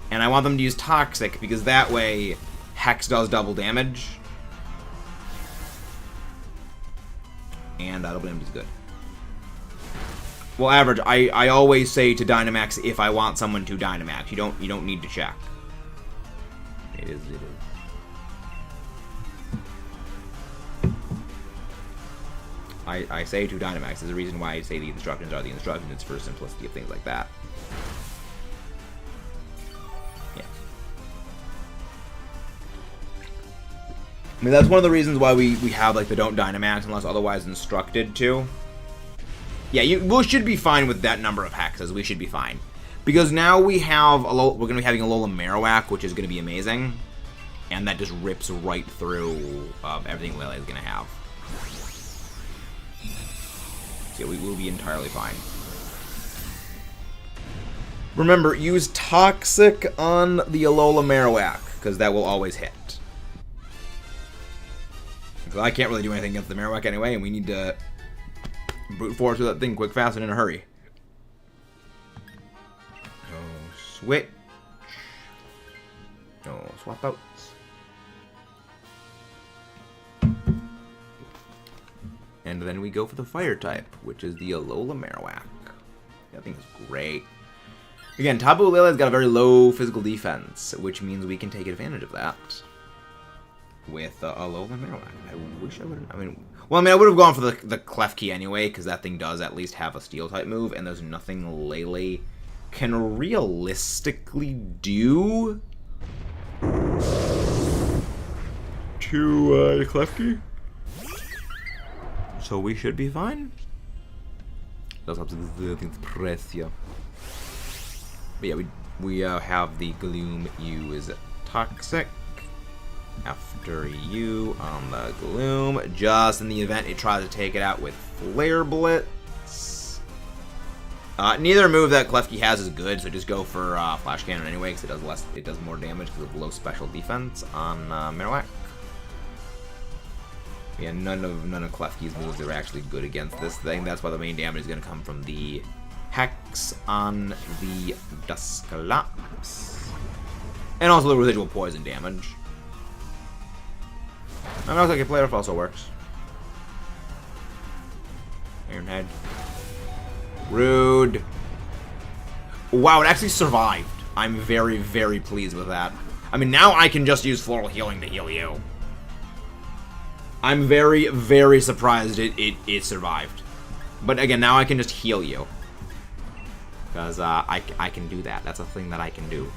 Speaker 1: And I want them to use Toxic because that way Hex does double damage. And double damage is good. Well, average, I always say to Dynamax if I want someone to Dynamax. You don't need to check. It is. I say to Dynamax. There's a reason why I say the instructions are the instructions. It's for simplicity of things like that. Yeah. I mean, that's one of the reasons why we have, like, the don't Dynamax unless otherwise instructed to. Yeah, we should be fine with that number of hexes. We should be fine. Because now we're going to be having a Alola Marowak, which is going to be amazing. And that just rips right through everything Lele is going to have. Yeah, we will be entirely fine. Remember, use Toxic on the Alola Marowak, because that will always hit. Because I can't really do anything against the Marowak anyway, and we need to brute force with that thing quick, fast, and in a hurry. No switch. No swap outs. And then we go for the fire type, which is the Alola Marowak. That thing is great. Again, Tapu Lele's got a very low physical defense, which means we can take advantage of that with Alola Marowak. I wish I would have... I would have gone for the Klefki anyway, because that thing does at least have a Steel-type move, and there's nothing Lele can realistically do to Klefki. So we should be fine. That's absolutely precious. But yeah, we have the Gloom use Toxic after you on the Gloom, just in the event it tries to take it out with Flare Blitz. Neither move that Klefki has is good, so just go for Flash Cannon anyway, because it does more damage because of low special defense on Marowak. Yeah, none of Klefki's moves are actually good against this thing. That's why the main damage is going to come from the Hex on the Dusclops. And also the residual poison damage. I know like a player also works. Iron Head. Rude. Wow, it actually survived. I'm very, very pleased with that. I mean, now I can just use Floral Healing to heal you. I'm very, very surprised it survived. But again, now I can just heal you. Because I can do that. That's a thing that I can do.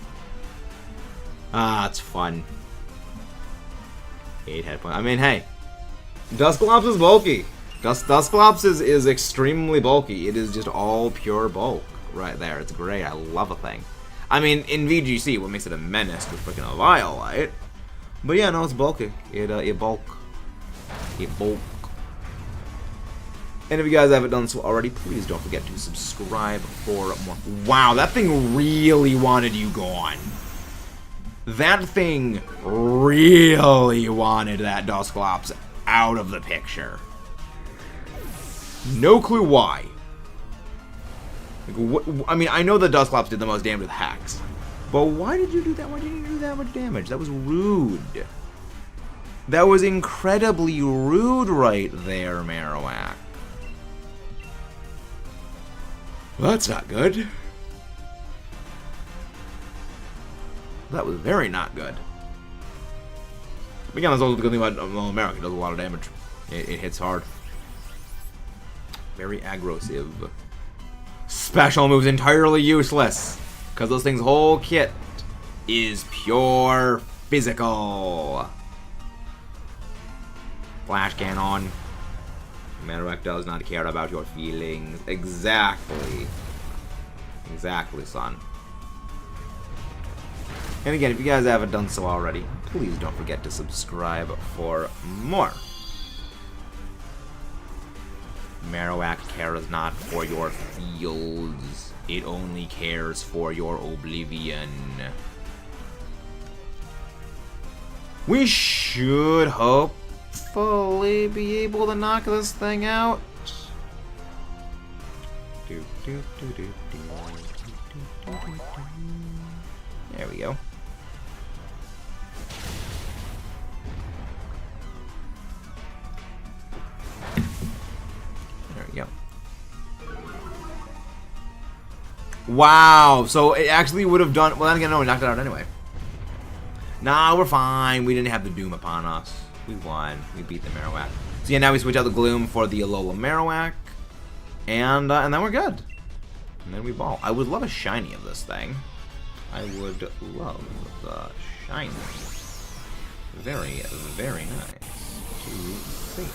Speaker 1: It's fun. 8 head points. I mean, hey. Dusclops is bulky. Dusclops is extremely bulky. It is just all pure bulk right there. It's great. I love a thing. I mean, in VGC, what makes it a menace with freaking a Violite. But yeah, no, it's bulky. It bulk. And if you guys haven't done so already, please don't forget to subscribe for more. Wow, that thing really wanted you gone. That thing really wanted that Dusclops out of the picture. No clue why. I mean, I know the Dusclops did the most damage with Hex. But why did you do that? Why did you do that much damage? That was rude. That was incredibly rude right there, Marowak. Well, that's not good. That was very not good. Again, that's also the good thing about Marowak. It does a lot of damage. It hits hard. Very aggressive. Special moves entirely useless. Because those things' whole kit is pure physical. Flash Cannon. Marowak does not care about your feelings. Exactly. Exactly, son. And again, if you guys haven't done so already, please don't forget to subscribe for more. Marowak cares not for your feels. It only cares for your oblivion. We should hopefully be able to knock this thing out. There we go. There we go. Wow, so it actually would have done... Well, then again, no, we knocked it out anyway. Nah, we're fine. We didn't have the Doom upon us. We won. We beat the Marowak. So yeah, now we switch out the Gloom for the Alola Marowak. And then we're good. And then we ball. I would love a shiny of this thing. I would love the shiny. Very, very nice to see.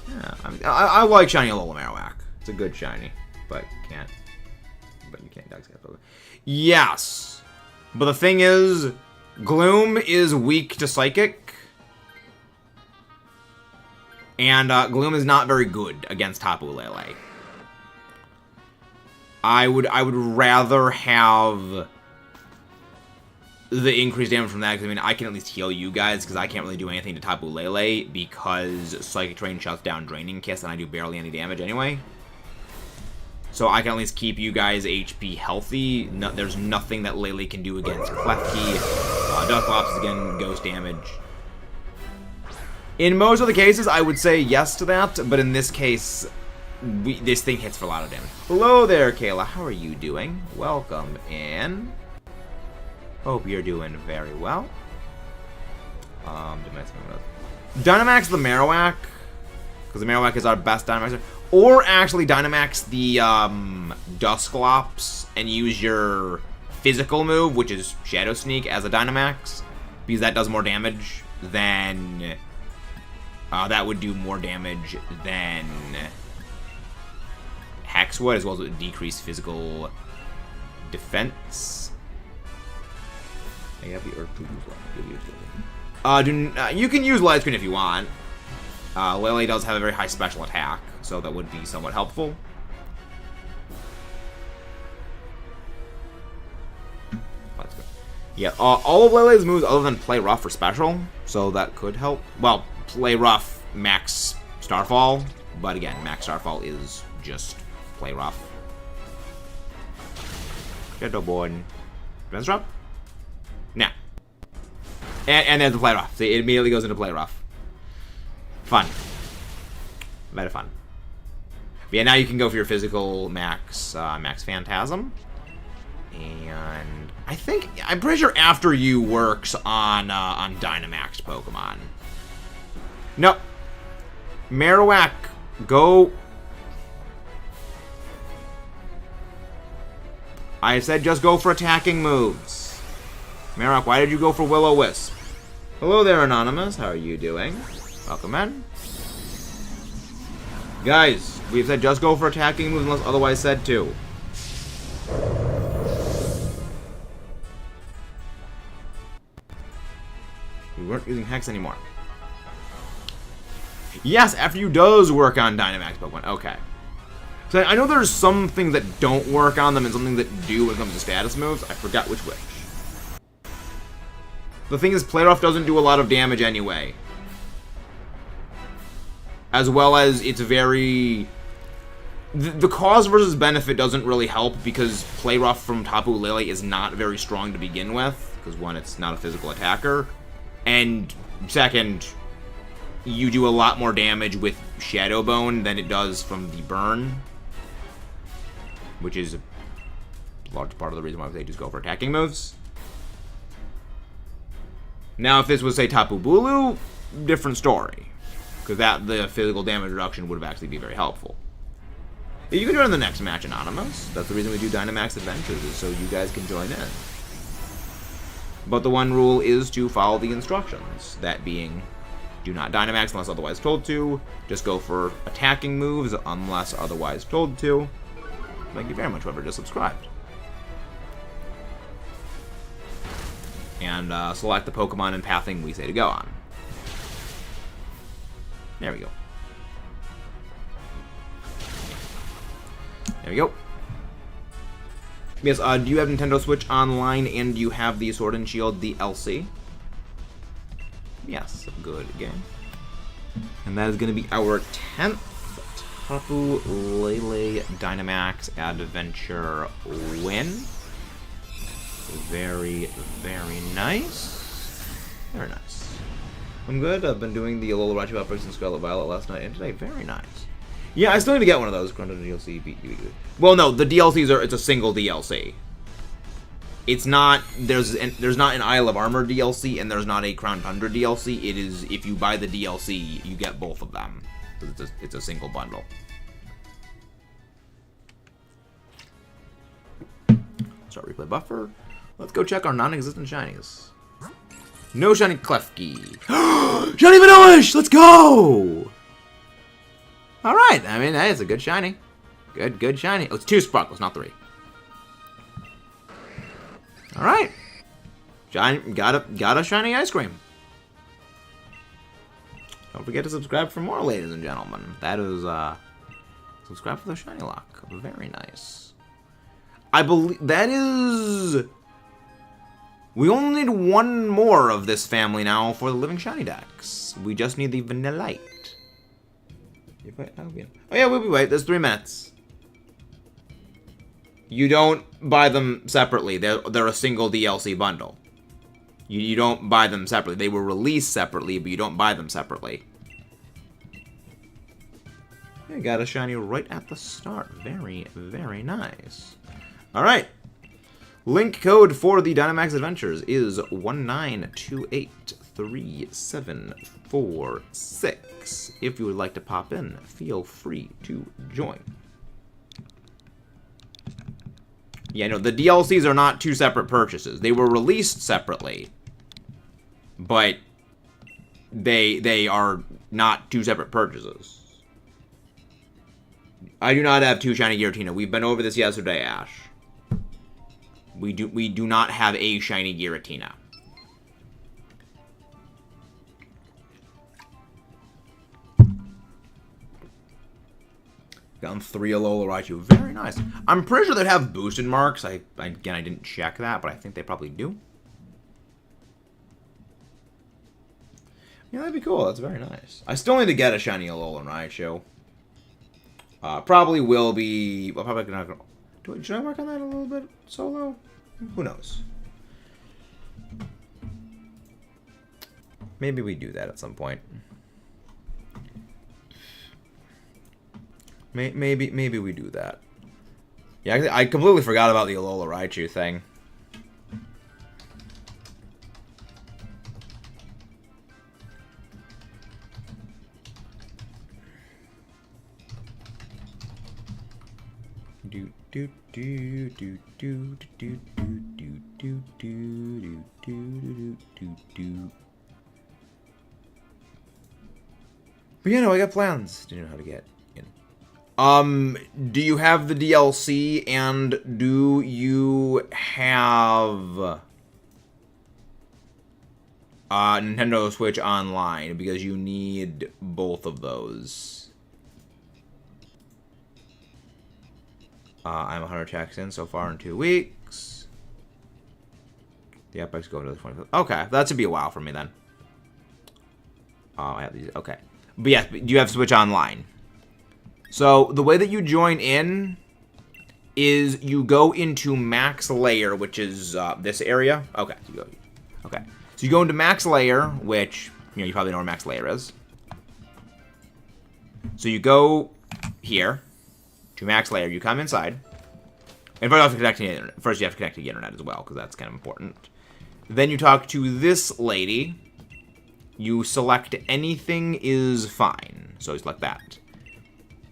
Speaker 1: Yeah, I mean, I like shiny Alola Marowak. It's a good shiny, but you can't Darkscape. Yes, but the thing is, Gloom is weak to Psychic. And Gloom is not very good against Tapu Lele. I would rather have the increased damage from that, because I mean, I can at least heal you guys, because I can't really do anything to Tapu Lele, because Psychic Terrain shuts down Draining Kiss, and I do barely any damage anyway. So I can at least keep you guys HP healthy. No, there's nothing that Lele can do against Klefki. Ducklops is again ghost damage. In most of the cases, I would say yes to that, but in this case, this thing hits for a lot of damage. Hello there, Kayla. How are you doing? Welcome in. Hope you're doing very well. Dynamax the Marowak, because the Marowak is our best Dynamaxer. Or actually Dynamax the Dusclops and use your physical move, which is Shadow Sneak, as a Dynamax, because that does more damage than... that would do more damage than Hex would, as well as it would decrease physical defense. I have the Earth to use you can use Light Screen if you want. Lele does have a very high special attack, so that would be somewhat helpful. Let's go. Yeah, all of Lele's moves other than Play Rough are special, so that could help. Well, Play Rough, Max Starfall, but again, Max Starfall is just Play Rough. Shadow Board. Defense Drop? Nah. And then the Play Rough. See, it immediately goes into Play Rough. Fun. Very fun. But yeah, now you can go for your physical Max Phantasm. And I'm pretty sure After You works on Dynamax Pokemon. Nope. Marowak, go. I said just go for attacking moves. Marowak, why did you go for Will-O-Wisp? Hello there, Anonymous. How are you doing? Welcome in. Guys, we've said just go for attacking moves unless otherwise said to. We weren't using Hex anymore. Yes, After You does work on Dynamax Pokemon. Okay. So I know there's some things that don't work on them and something that do when it comes to status moves. I forgot which. The thing is, Play Rough doesn't do a lot of damage anyway. As well as it's very... The cause versus benefit doesn't really help because Play Rough from Tapu Lele is not very strong to begin with. Because one, it's not a physical attacker. And second, you do a lot more damage with Shadow Bone than it does from the burn. Which is a large part of the reason why they just go for attacking moves. Now, if this was, say, Tapu Bulu, different story. Because the physical damage reduction would have actually be very helpful. You can join the next match, Anonymous. That's the reason we do Dynamax Adventures, is so you guys can join in. But the one rule is to follow the instructions. That being, do not Dynamax unless otherwise told to. Just go for attacking moves unless otherwise told to. Thank you very much, whoever just subscribed. And select the Pokemon and pathing we say to go on. There we go. There we go. Yes, do you have Nintendo Switch Online and do you have the Sword and Shield DLC? Yes, good game. And that is going to be our 10th Tapu Lele Dynamax Adventure win. Very, very nice. Very nice. I'm good. I've been doing the Alola Raichu Outbreaks and Scarlet Violet last night and today. Very nice. Yeah, I still need to get one of those. Grundle DLC. Well, no, the DLCs are. It's a single DLC. It's not. There's not an Isle of Armor DLC and there's not a Crown Tundra DLC. It is if you buy the DLC, you get both of them. It's a single bundle. Start replay buffer. Let's go check our non-existent shinies. No shiny Klefki. Shiny Vanish! Let's go! Alright, I mean, hey, it's a good shiny. Good shiny. Oh, it's 2 Sparkles, not 3. Alright. Got a shiny ice cream. Don't forget to subscribe for more, ladies and gentlemen. That is, subscribe for the shiny lock. Very nice. I believe that is... We only need one more of this family now for the living shiny decks. We just need the Vanillite. Oh yeah, we'll be wait. There's 3 minutes. You don't buy them separately. They're a single DLC bundle. You don't buy them separately. They were released separately, but you don't buy them separately. You got a shiny right at the start. Very, very nice. All right. Link code for the Dynamax Adventures is 192837446. If you would like to pop in, feel free to join. Yeah, no, the DLCs are not 2 separate purchases. They were released separately, but they are not 2 separate purchases. I do not have 2 shiny Giratina. We've been over this yesterday, Ash. We do not have a shiny Giratina. Got 3 Alola Raichu. Very nice. I'm pretty sure they'd have boosted marks. Again, I didn't check that, but I think they probably do. Yeah, that'd be cool. That's very nice. I still need to get a shiny Alola Raichu. Probably will be... Well, probably not gonna... Should I work on that a little bit solo? Who knows? Maybe we do that at some point. Maybe we do that. Yeah, I completely forgot about the Alola Raichu thing. But you know, I got plans. Do you know how to get in? Do you have the DLC and do you have Nintendo Switch Online? Because you need both of those. I'm 100 checks in so far in 2 weeks. The Epic's going to the 25th. Okay, that should be a while for me then. I have these. Okay. But yes, do you have Switch Online? So, the way that you join in is you go into Max Layer, which is this area. Okay. So you go into Max Layer, which, you know, you probably know where Max Layer is. So you go here to Max Layer, you come inside. And first you have to connect to the internet as well, because that's kind of important. Then you talk to this lady. You select anything is fine. So you select that.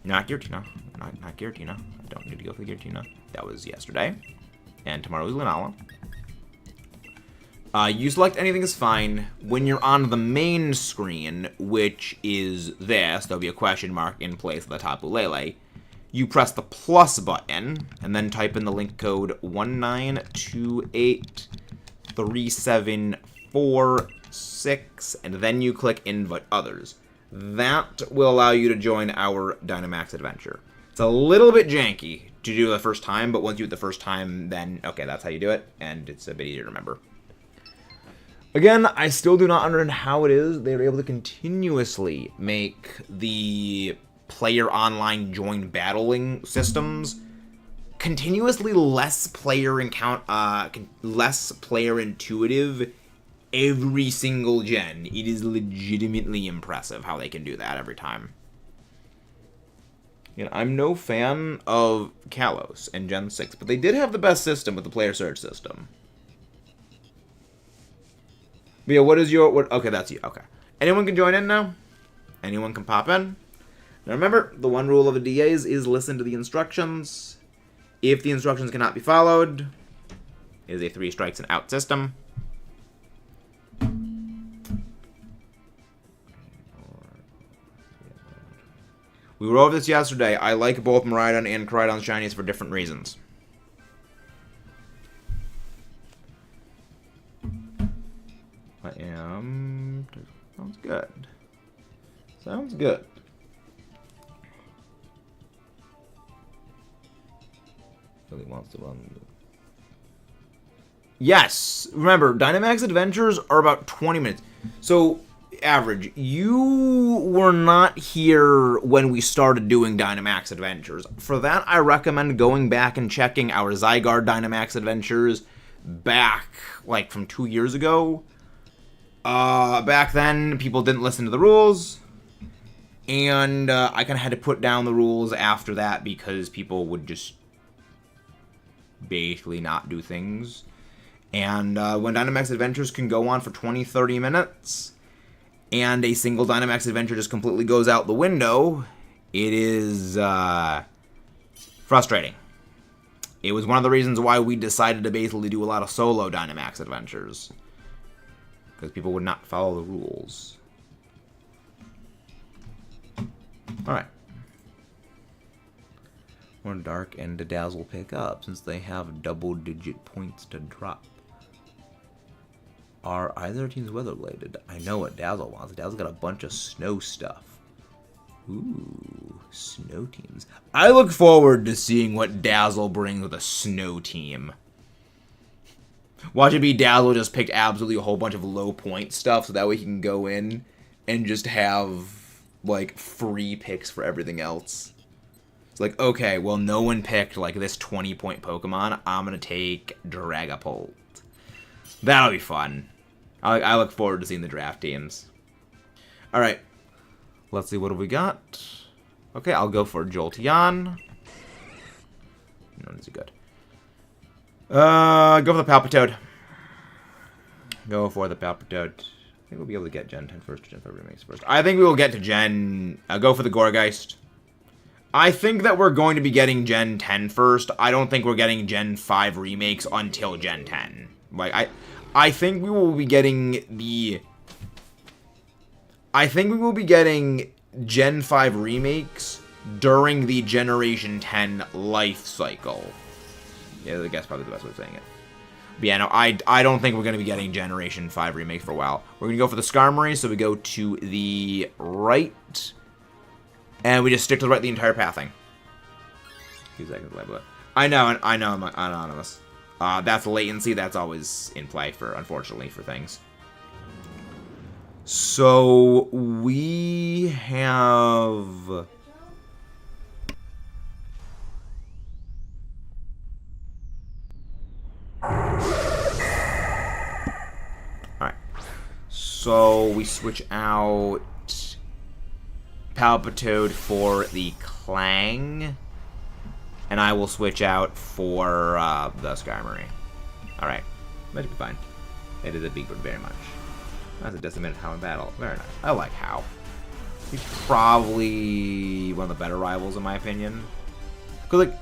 Speaker 1: Not Giratina. Not Giratina. I don't need to go for the Giratina. That was yesterday. And tomorrow is Lunala. You select anything is fine. When you're on the main screen, which is this, there'll be a question mark in place of the Tapu Lele. You press the plus button, and then type in the link code 192837446, and then you click Invite Others. That will allow you to join our Dynamax adventure. It's a little bit janky to do the first time, but once you do it the first time, then, okay, that's how you do it, and it's a bit easier to remember. Again, I still do not understand how it is they were able to continuously make the player online join battling systems continuously less player intuitive every single gen. It is legitimately impressive how they can do that every time. You know, I'm no fan of Kalos and Gen 6, but they did have the best system with the player search system. But yeah, what is your... okay, that's you. Okay. Anyone can join in now? Anyone can pop in? Now remember, the one rule of the DAs is listen to the instructions. If the instructions cannot be followed, it is a 3 strikes and out system. We were over this yesterday. I like both Miraidon and Koraidon shinies for different reasons. I am... sounds good. Sounds good. Really wants to run. Yes! Remember, Dynamax adventures are about 20 minutes. So, average, you were not here when we started doing Dynamax adventures. For that, I recommend going back and checking our Zygarde Dynamax adventures back, like, from 2 years ago. Back then, people didn't listen to the rules. And I kind of had to put down the rules after that because people would just basically not do things. And when Dynamax adventures can go on for 20-30 minutes, and a single Dynamax adventure just completely goes out the window, it is frustrating. It was one of the reasons why we decided to basically do a lot of solo Dynamax adventures. Because people would not follow the rules. Alright. Or Dark and Dazzle pick up, since they have double-digit points to drop. Are either teams weather-related? I know what Dazzle wants. Dazzle's got a bunch of snow stuff. Ooh, snow teams. I look forward to seeing what Dazzle brings with a snow team. Watch it be Dazzle just picked absolutely a whole bunch of low-point stuff, so that way he can go in and just have, like, free picks for everything else. It's like, okay, well, no one picked, like, this 20-point Pokemon. I'm gonna take Dragapult. That'll be fun. I look forward to seeing the draft teams. Alright. Let's see, what have we got? Okay, I'll go for Jolteon. No, this is good. Go for the Palpitoad. Go for the Palpitoad. I think we'll be able to get Gen 10 first or Gen 5 remakes first. I think we will get to Gen... go for the Gourgeist. I think that we're going to be getting Gen 10 first. I don't think we're getting Gen 5 remakes until Gen 10. Like, I think we will be getting the... I think we will be getting Gen 5 remakes during the Generation 10 life cycle. Yeah, I guess probably the best way of saying it. But yeah, no, I don't think we're going to be getting Generation 5 remakes for a while. We're going to go for the Skarmory, so we go to the right... And we just stick to the right the entire pathing. 2 seconds left. I know I'm anonymous. That's latency. That's always in play, unfortunately, for things. So, we have... Alright. So, we switch out... Palpitoad for the Clang, and I will switch out for the Skarmory. Alright, that should be fine. It is a big one very much. That's a decimated How in battle. Very nice. I like How. He's probably one of the better rivals in my opinion. Because, like,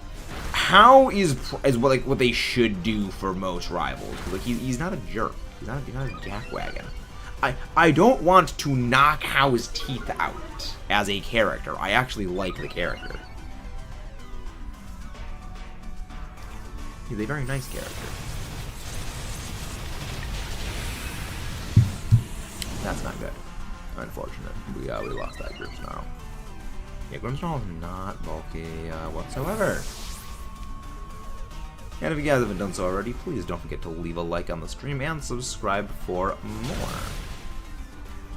Speaker 1: How is what they should do for most rivals. Because, like, he's not a jerk. He's not a jackwagon. I don't want to knock How's teeth out as a character. I actually like the character. He's a very nice character. That's not good. Unfortunate. We lost that Grimmsnarl. Yeah, Grimmsnarl is not bulky whatsoever. And if you guys haven't done so already, please don't forget to leave a like on the stream and subscribe for more.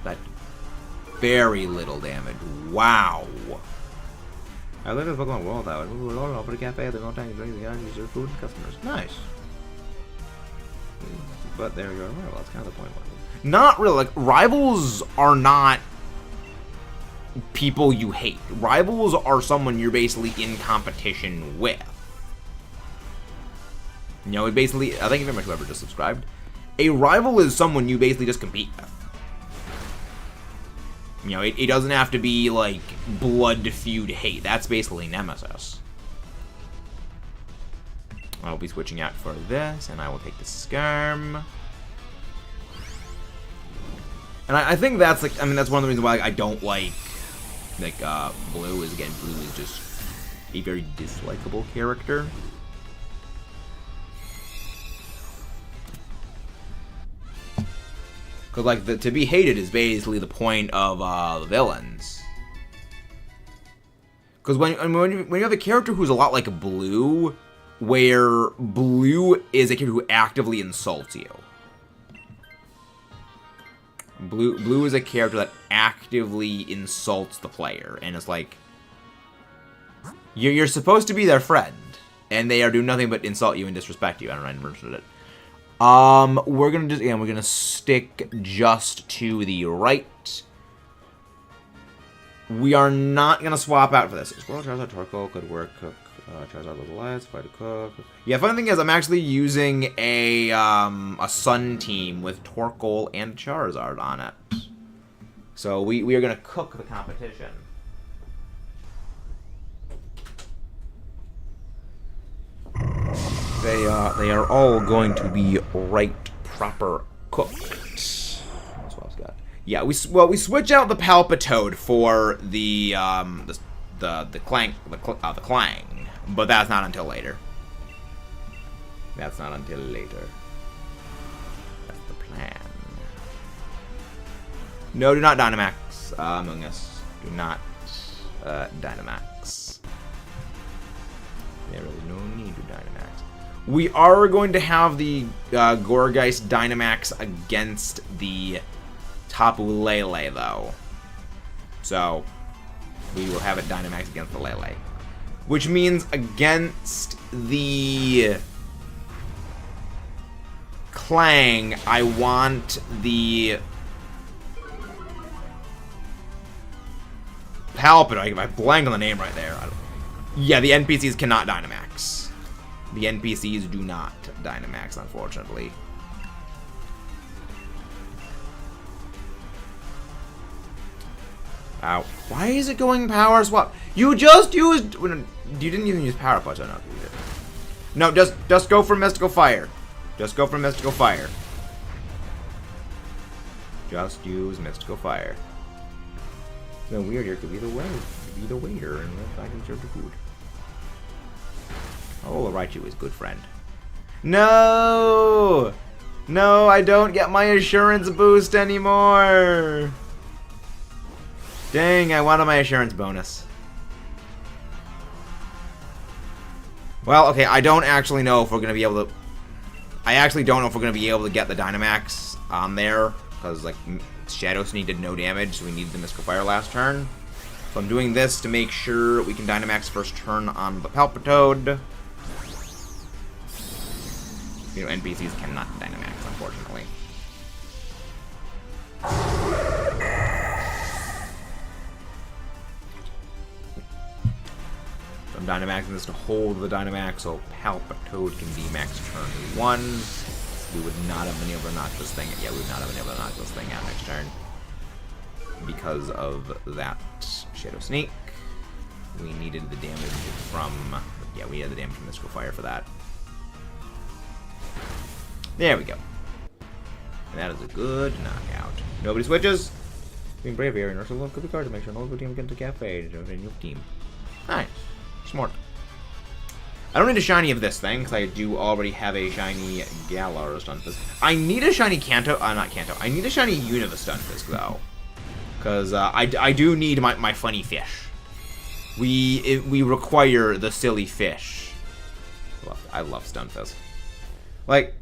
Speaker 1: That very little damage. Wow. I live in the Pokemon world out. We will open a cafe. There's no time to drink the items, serve food and customers. Nice. But there we go. Well, that's kind of the point. Not really. Like, rivals are not people you hate. Rivals are someone you're basically in competition with. You know, it basically, thank you very much whoever just subscribed. A rival is someone you basically just compete with. You know, it doesn't have to be, like, blood feud hate. That's basically Nemesis. I'll be switching out for this, and I will take the Skarm. And I think that's, like, I mean, that's one of the reasons why I don't like Blue is, again, Blue is just a very dislikable character. Because, like, to be hated is basically the point of the villains. Because when you have a character who's a lot like Blue, where Blue is a character who actively insults you. Blue is a character that actively insults the player, and it's like, you're supposed to be their friend, and they are doing nothing but insult you and disrespect you. I don't know, I never understood it. We're gonna stick just to the right. We are not gonna swap out for this. Squirrel, Charizard, Torkoal could work. Cook, Charizard, Little Lights, Fight a Cook. Yeah, funny thing is, I'm actually using a Sun team with Torkoal and Charizard on it. So we are gonna cook the competition. They are all going to be right, proper cooked. That's what I've got. Yeah, we switch out the Palpitoad for the Clang, but that's not until later. That's not until later. That's the plan. No, do not Dynamax, Among Us. Do not Dynamax. There is no need to Dynamax. We are going to have the Gourgeist Dynamax against the Tapu Lele, though. So, we will have it Dynamax against the Lele. Which means against the Clang, I want the Palpitoad. I blanked on the name right there. Yeah, the NPCs cannot Dynamax. The NPCs do not Dynamax, unfortunately. Ow. Why is it going power swap? You just used... You didn't even use power punch. No, you did. No, just go for Mystical Fire. Just go for Mystical Fire. Just use Mystical Fire. No, weird here could be the waiter and I can serve the food. Oh, Raichu is good friend. No! No, I don't get my assurance boost anymore! Dang, I wanted my assurance bonus. Well, okay, I don't actually know if we're gonna be able to... I actually don't know if we're gonna be able to get the Dynamax on there, because, like, Shadow Sneak did no damage, so we needed the Mystical Fire last turn. So I'm doing this to make sure we can Dynamax first turn on the Palpitoad. You know, NPCs cannot Dynamax, unfortunately. So I'm Dynamaxing this to hold the Dynamax so Palpitoad can be max turn 1. We would not have been able to knock this thing. Yeah, we would not have been able to knock this thing out next turn. Because of that Shadow Sneak. We needed the damage from... Yeah, we had the damage from Mystical Fire for that. There we go. And that is a good knockout. Nobody switches. Being brave here and also look at the card to make sure no team can get to cafe to join your team. Nice. Smart. I don't need a shiny of this thing, because I do already have a shiny Galar Stunfisk. I need a shiny Kanto, not Kanto. I need a shiny Unova Stunfisk, though. Because I do need my funny fish. We require the silly fish. I love Stunfisk. Like,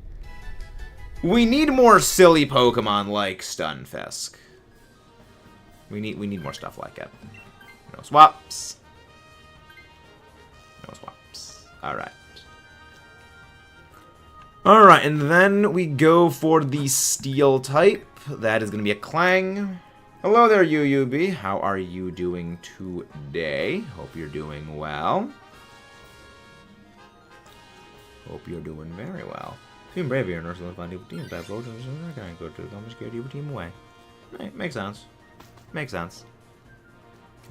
Speaker 1: we need more silly Pokemon like Stunfisk. We need more stuff like it. No swaps. No swaps. Alright. Alright, and then we go for the Steel type. That is going to be a Clang. Hello there, UUB. How are you doing today? Hope you're doing well. Hope you're doing very well. Team Brave here, Nurse find evil team type road, and I can't go to the scared evil team away. Right, makes sense. Makes sense.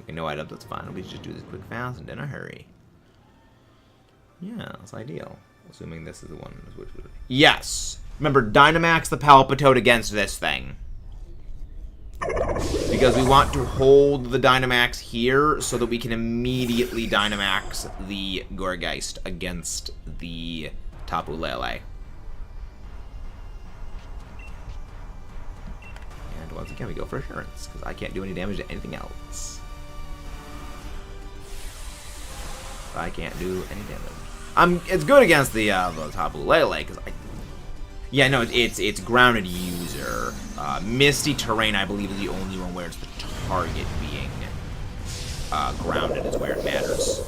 Speaker 1: Okay, no items, that's fine. We just do this quick fast and in a hurry. Yeah, that's ideal. Assuming this is the one which would... Yes! Remember, Dynamax the Palpitoad against this thing. Because we want to hold the Dynamax here so that we can immediately Dynamax the Gourgeist against the Tapu Lele. once again we go for assurance, because I can't do any damage to anything else. I can't do any damage. It's good against the Tapu Lele, because yeah, no, it's grounded user. Misty Terrain, I believe, is the only one where it's the target being grounded is where it matters.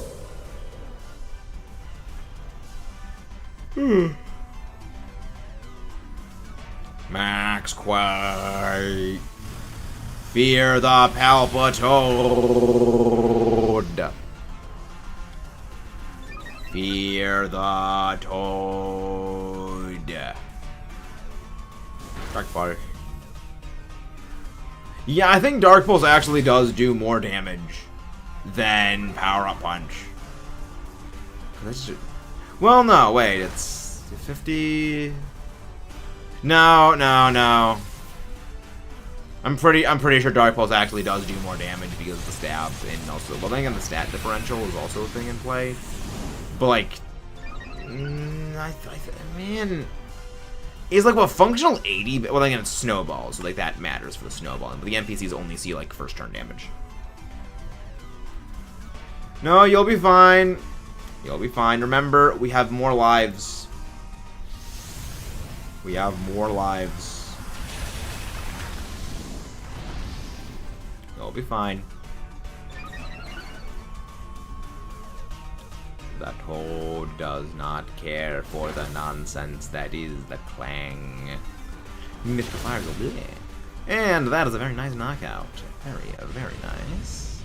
Speaker 1: Max Quake. Fear the Palpitoad. Fear the Toad. Dark Fire. Yeah, I think Dark Pulse actually does do more damage than Power Up Punch. Well, no, wait, it's 50. No. I'm pretty sure Dark Pulse actually does do more damage because of the stab, and also, well, then again, the stat differential is also a thing in play. But like, man, it's like what functional 80. Well, then again, it's snowballs, so like that matters for the snowball. But the NPCs only see like first turn damage. No, you'll be fine. You'll be fine. Remember, we have more lives. We have more lives. You'll be fine. The Toad does not care for the nonsense that is the Clang. Mr. Fire go bleh. And that is a very nice knockout. Very nice.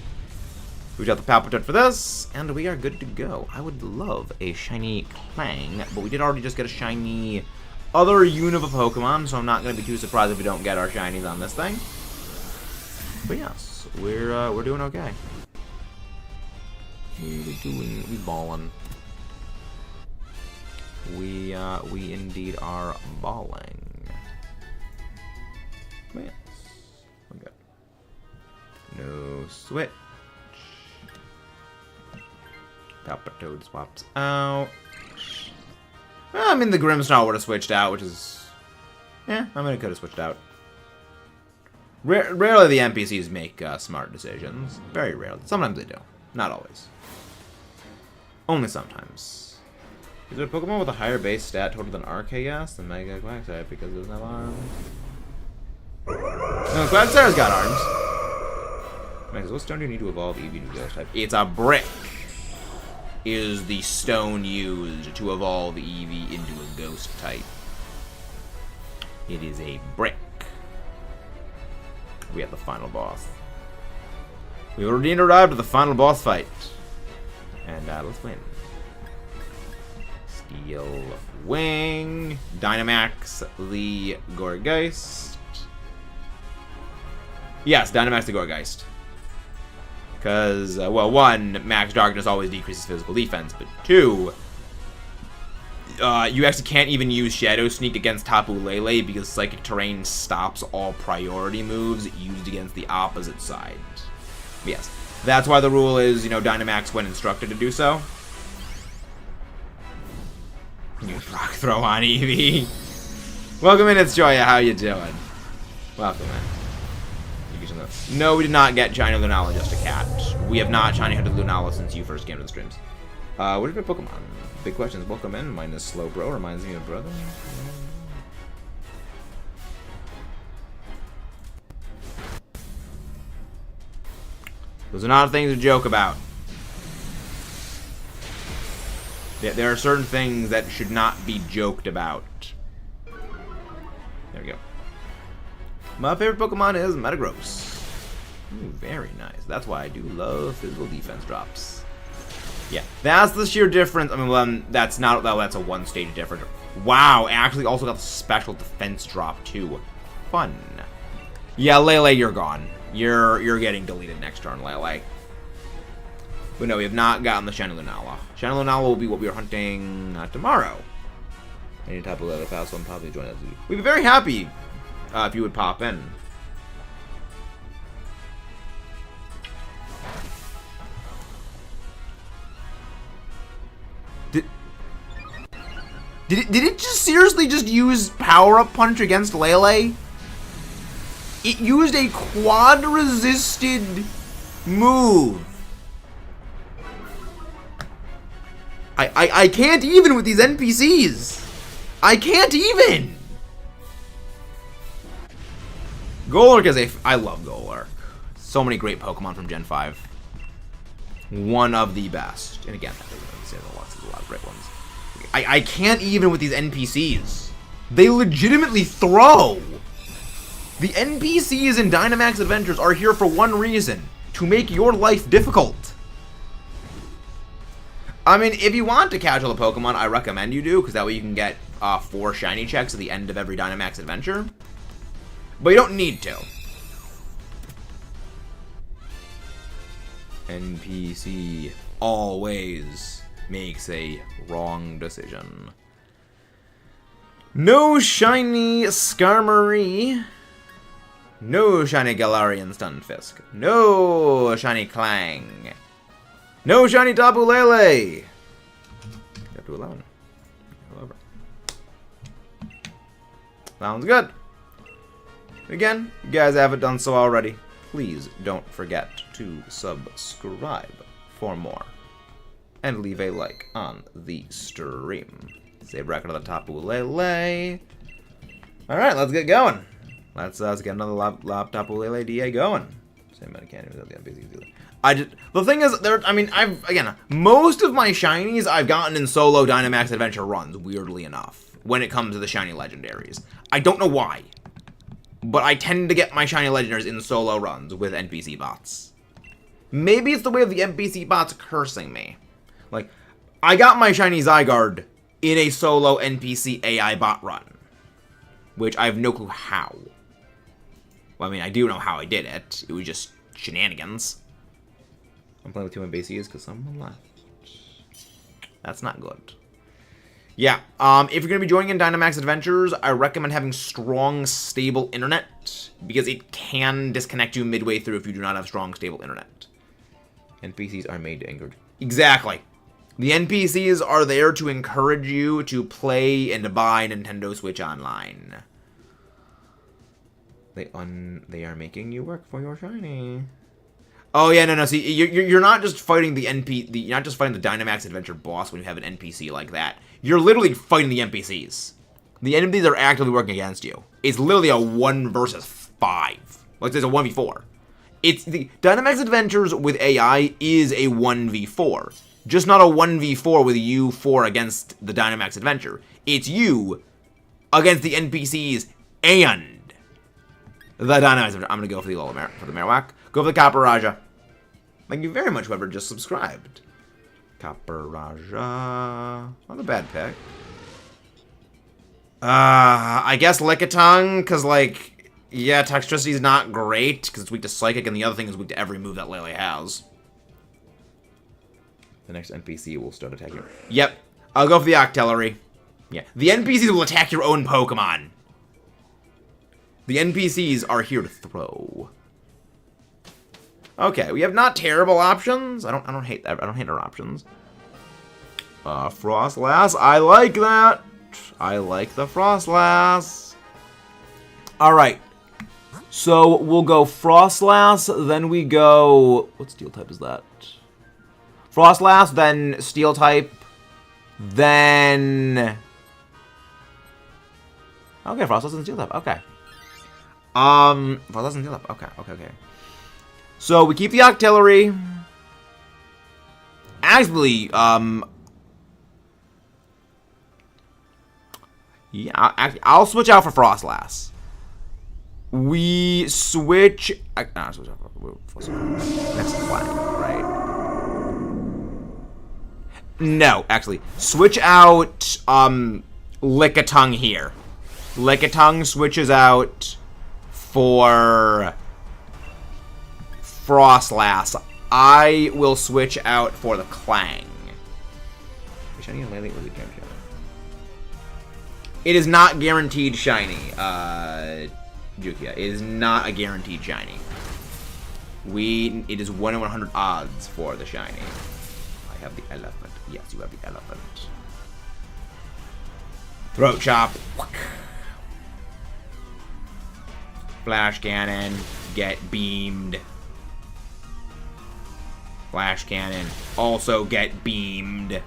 Speaker 1: We got the Palpitoad for this, and we are good to go. I would love a shiny Clang, but we did already just get a shiny other Unova Pokemon, so I'm not going to be too surprised if we don't get our shinies on this thing. But yes, we're doing okay. We ballin'. We indeed are balling. Yes. Okay. No switch. Palpitoad swaps out. Well, I mean, the Grimmsnarl would have switched out, which is... yeah, I mean, it could have switched out. Rarely the NPCs make smart decisions. Very rarely. Sometimes they do. Not always. Only sometimes. Is there a Pokemon with a higher base stat total than Archaegas than Mega Quagsire because it doesn't have arms? No, Quagsire's got arms. Max, what stone do you need to evolve Eevee into Ghost type? It's a brick. Is the stone used to evolve Eevee into a Ghost type? It is a brick. We have the final boss. We already arrived at the final boss fight. And let's win. Steel Wing. Dynamax the Gourgeist. Yes, Dynamax the Gourgeist. Because, well, one, Max Darkness always decreases physical defense, but two, you actually can't even use Shadow Sneak against Tapu Lele because Psychic Terrain stops all priority moves used against the opposite side. Yes. That's why the rule is, you know, Dynamax when instructed to do so. You rock throw on Eevee. Welcome in, it's Joya. How you doing? Welcome in. No, we did not get Shiny Lunala, just a cat. We have not Shiny Hunted Lunala since you first came to the streams. What is my Pokemon? Big questions. Welcome in. Mine is Slowbro. Reminds me of brother. Those are not things to joke about. There are certain things that should not be joked about. There we go. My favorite Pokemon is Metagross. Ooh, very nice. That's why I do love physical defense drops. Yeah, that's the sheer difference. I mean, well, that's not. That's a one-stage difference. Wow, actually also got the special defense drop too. Fun. Yeah, Lele, you're gone. You're getting deleted next turn, Lele. But no, we have not gotten the Shiny Lunala. Shiny Lunala will be what we are hunting tomorrow. Any type of leather fast one probably join us. We'd be very happy if you would pop in. Did it just seriously just use Power Up Punch against Lele? It used a quad-resisted move. I can't even with these NPCs. I can't even. Golurk is I love Golurk. So many great Pokemon from Gen 5. One of the best. And again, there's a lot of great ones. I can't even with these NPCs. They legitimately throw. The NPCs in Dynamax Adventures are here for one reason. To make your life difficult. I mean, if you want to casual a Pokemon, I recommend you do, because that way you can get 4 shiny checks at the end of every Dynamax adventure. But you don't need to. NPC always makes a wrong decision. No shiny Skarmory. No shiny Galarian Stunfisk. No shiny Clang. No shiny Tapu Lele! Up to 11. Over. Sounds good. Again, you guys haven't done so already. Please don't forget to subscribe for more. And leave a like on the stream. Save record of the Tapu Lele. Alright, let's get going. Let's get another Lab Tapu Lele DA going. Same amount of candy without the NPCs. The thing is, most of my shinies I've gotten in solo Dynamax Adventure runs, weirdly enough, when it comes to the shiny legendaries. I don't know why, but I tend to get my shiny legendaries in solo runs with NPC bots. Maybe it's the way of the NPC bots cursing me. Like, I got my shiny Zygarde in a solo NPC AI bot run, which I have no clue how. Well, I mean, I do know how I did it. It was just shenanigans. I'm playing with 2 NPCs because someone left. That's not good. Yeah, if you're going to be joining in Dynamax Adventures, I recommend having strong, stable internet, because it can disconnect you midway through if you do not have strong, stable internet. NPCs are made to encourage. Exactly. The NPCs are there to encourage you to play and to buy Nintendo Switch Online. They are making you work for your shiny. Oh yeah, no. See, you're not just fighting you're not just fighting the Dynamax Adventure boss when you have an NPC like that. You're literally fighting the NPCs. The NPCs are actively working against you. It's literally a 1 versus 5. Like there's a 1v4. It's the Dynamax Adventures with AI is a 1v4, just not a 1v4 with you 4 against the Dynamax Adventure. It's you against the NPCs and the Dynamax Adventure. I'm gonna go for the Marowak. Go for the Copper Raja. Thank you very much, whoever just subscribed. Copper Raja. Not a bad pick. I guess Lickitung, because, like, yeah, Toxtricity's not great, because it's weak to Psychic, and the other thing is weak to every move that Lele has. The next NPC will start attacking. Yep, I'll go for the Octillery. Yeah, the NPCs will attack your own Pokemon. The NPCs are here to throw. Okay, we have not terrible options. I don't hate that. I don't hate our options. Frostlass. I like that. I like the Frostlass. Alright. So we'll go Frostlass, then we go... What steel type is that? Frostlass, then steel type, then... Okay, Frostlass and steel type. Okay. Frostlass and steel type. Okay. So we keep the Octillery. Actually, yeah, I'll switch out for Frostlass. We switch. Next flag, right? No, actually, switch out Lickitung here. Lickitung switches out for Frostlass. I will switch out for the Clang. It is not guaranteed shiny, Jukia. It is not a guaranteed shiny. It is 1 in 100 odds for the shiny. I have the elephant. Yes, you have the elephant. Throat chop. Flash Cannon, get beamed. Flash Cannon, also get beamed.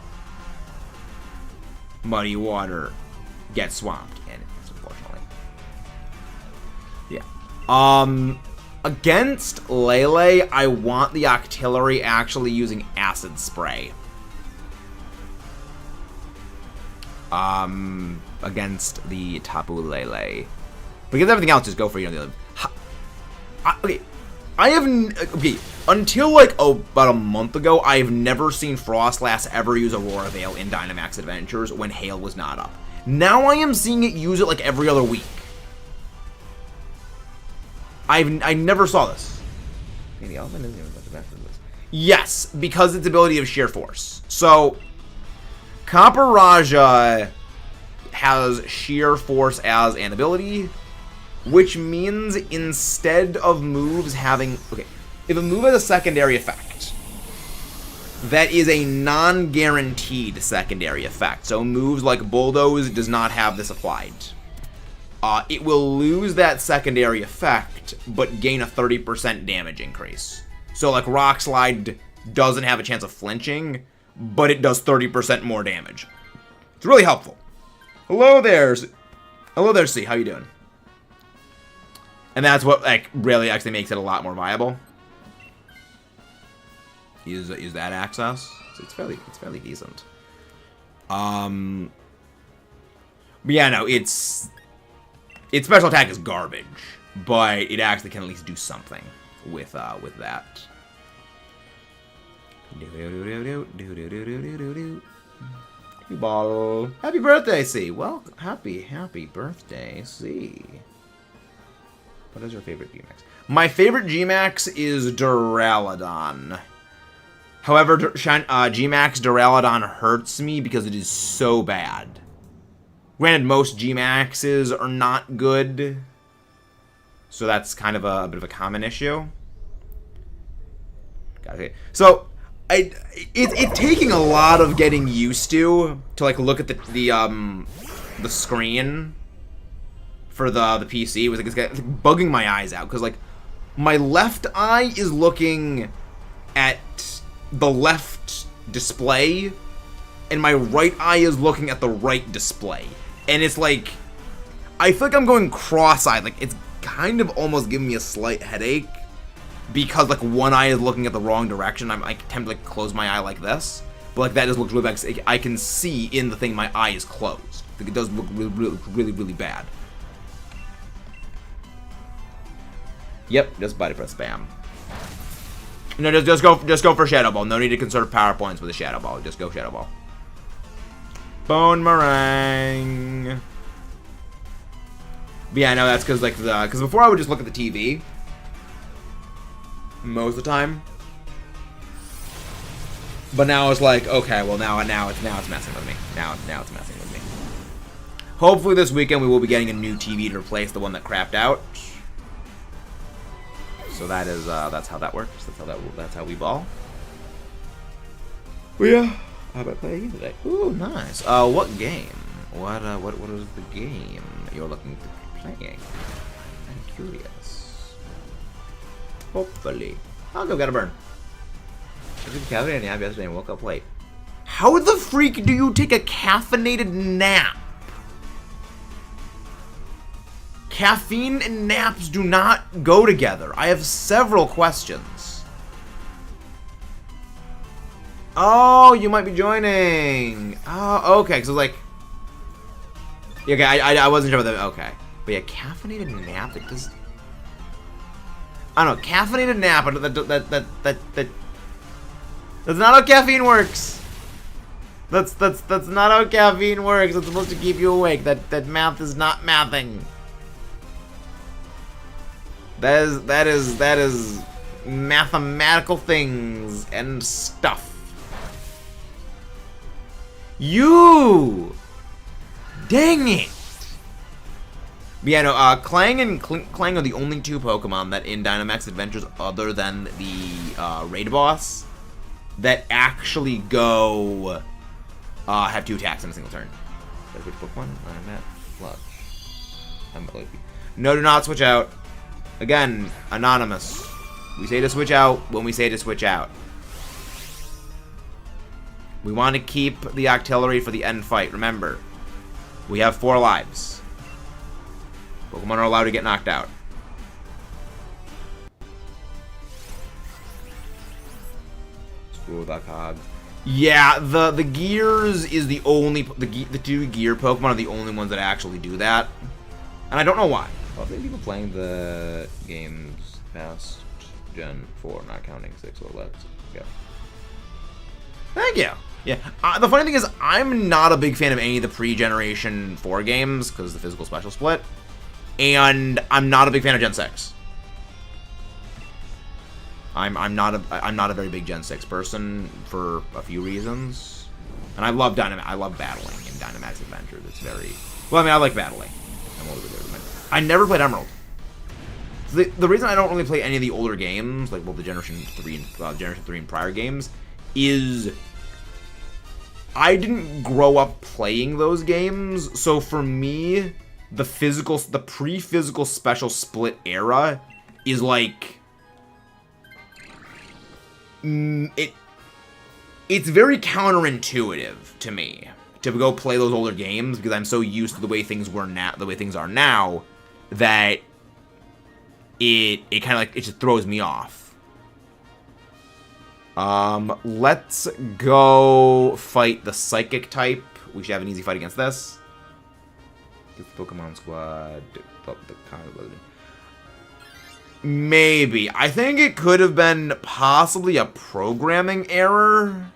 Speaker 1: Muddy Water, get swamped. And unfortunately. Yeah. Against Lele, I want the Octillery actually using Acid Spray. Against the Tapu Lele. Because everything else, just go for, the other. Okay. Okay. Until, like, about a month ago, I've never seen Frostlass ever use Aurora Veil in Dynamax Adventures when Hail was not up. Now I am seeing it use it, like, every other week. I never saw this. Okay, the elephant isn't even much better than this. Yes, because its ability of Sheer Force. So, Copper Raja has Sheer Force as an ability, which means instead of moves having... Okay, if a move has a secondary effect, that is a non-guaranteed secondary effect. So moves like Bulldoze does not have this applied. It will lose that secondary effect, but gain a 30% damage increase. So, like, Rock Slide doesn't have a chance of flinching, but it does 30% more damage. It's really helpful. Hello there, C. How you doing? And that's what, like, really actually makes it a lot more viable. Use that access. It's fairly decent. But yeah, no, its special attack is garbage, but it actually can at least do something with that. Ball. Happy birthday, C. Well, happy birthday, C. What is your favorite Gmax? My favorite Gmax is Duraludon. However, Gmax Duraludon hurts me because it is so bad. Granted, most Gmaxes are not good, so that's kind of a bit of a common issue. So, it's taking a lot of getting used to like look at the screen for the PC. It was like it's bugging my eyes out because like my left eye is looking at the left display, and my right eye is looking at the right display. And it's like, I feel like I'm going cross-eyed. Like, it's kind of almost giving me a slight headache. Because, like, one eye is looking at the wrong direction. I attempt to, like, close my eye like this. But, like, that just looks really bad. I can see in the thing my eye is closed. Like, it does look really bad. Yep, just body press spam. No, just go for Shadow Ball. No need to conserve power points with a Shadow Ball. Just go Shadow Ball. Bone Meringue. But yeah, I know that's because like because before I would just look at the TV most of the time. But now it's like, okay, well now it's messing with me. Now it's messing with me. Hopefully this weekend we will be getting a new TV to replace the one that crapped out. So that is that's how that works. That's how we ball. Well, yeah. How about playing today? Ooh, nice. What game? What is the game you're looking to be playing? I'm curious. Hopefully. I'll go get a burn. I took a caffeinated nap yesterday and woke up late. How the freak do you take a caffeinated nap? Caffeine and naps do not go together. I have several questions. Oh, you might be joining. Oh, okay. So like, okay, I wasn't sure about that. Okay, but yeah, caffeinated nap. It does. I don't know. Caffeinated nap. That's not how caffeine works. That's not how caffeine works. It's supposed to keep you awake. That math is not mathing. That is mathematical things and stuff. You! Dang it! But yeah, no, Clang and Clang are the only two Pokemon that in Dynamax Adventures, other than the raid boss, that actually go have two attacks in a single turn. Which Pokemon? I'm at Flux. No, do not switch out. Again, anonymous. We say to switch out when we say to switch out. We want to keep the artillery for the end fight. Remember, we have 4 lives. Pokemon are allowed to get knocked out. Screw that cog. Yeah, the gears is the only the 2 gear Pokemon are the only ones that actually do that, and I don't know why. Well, I think people playing the games past Gen 4, not counting 6 or less. Yeah. Thank you. Yeah. The funny thing is, I'm not a big fan of any of the pre-Generation 4 games because of the physical special split, and I'm not a big fan of Gen 6. I'm not a very big Gen 6 person for a few reasons, and I love I love battling in Dynamax Adventures. It's very well. I mean, I like battling. I never played Emerald. The reason I don't really play any of the older games, like the Generation 3 and prior games, is I didn't grow up playing those games. So for me, the pre-physical special split era is like it's very counterintuitive to me to go play those older games because I'm so used to the way things are now, that it kind of like it just throws me off. Let's go fight the Psychic type. We should have an easy fight against this. Get the Pokemon Squad. Maybe. I think it could have been possibly a programming error,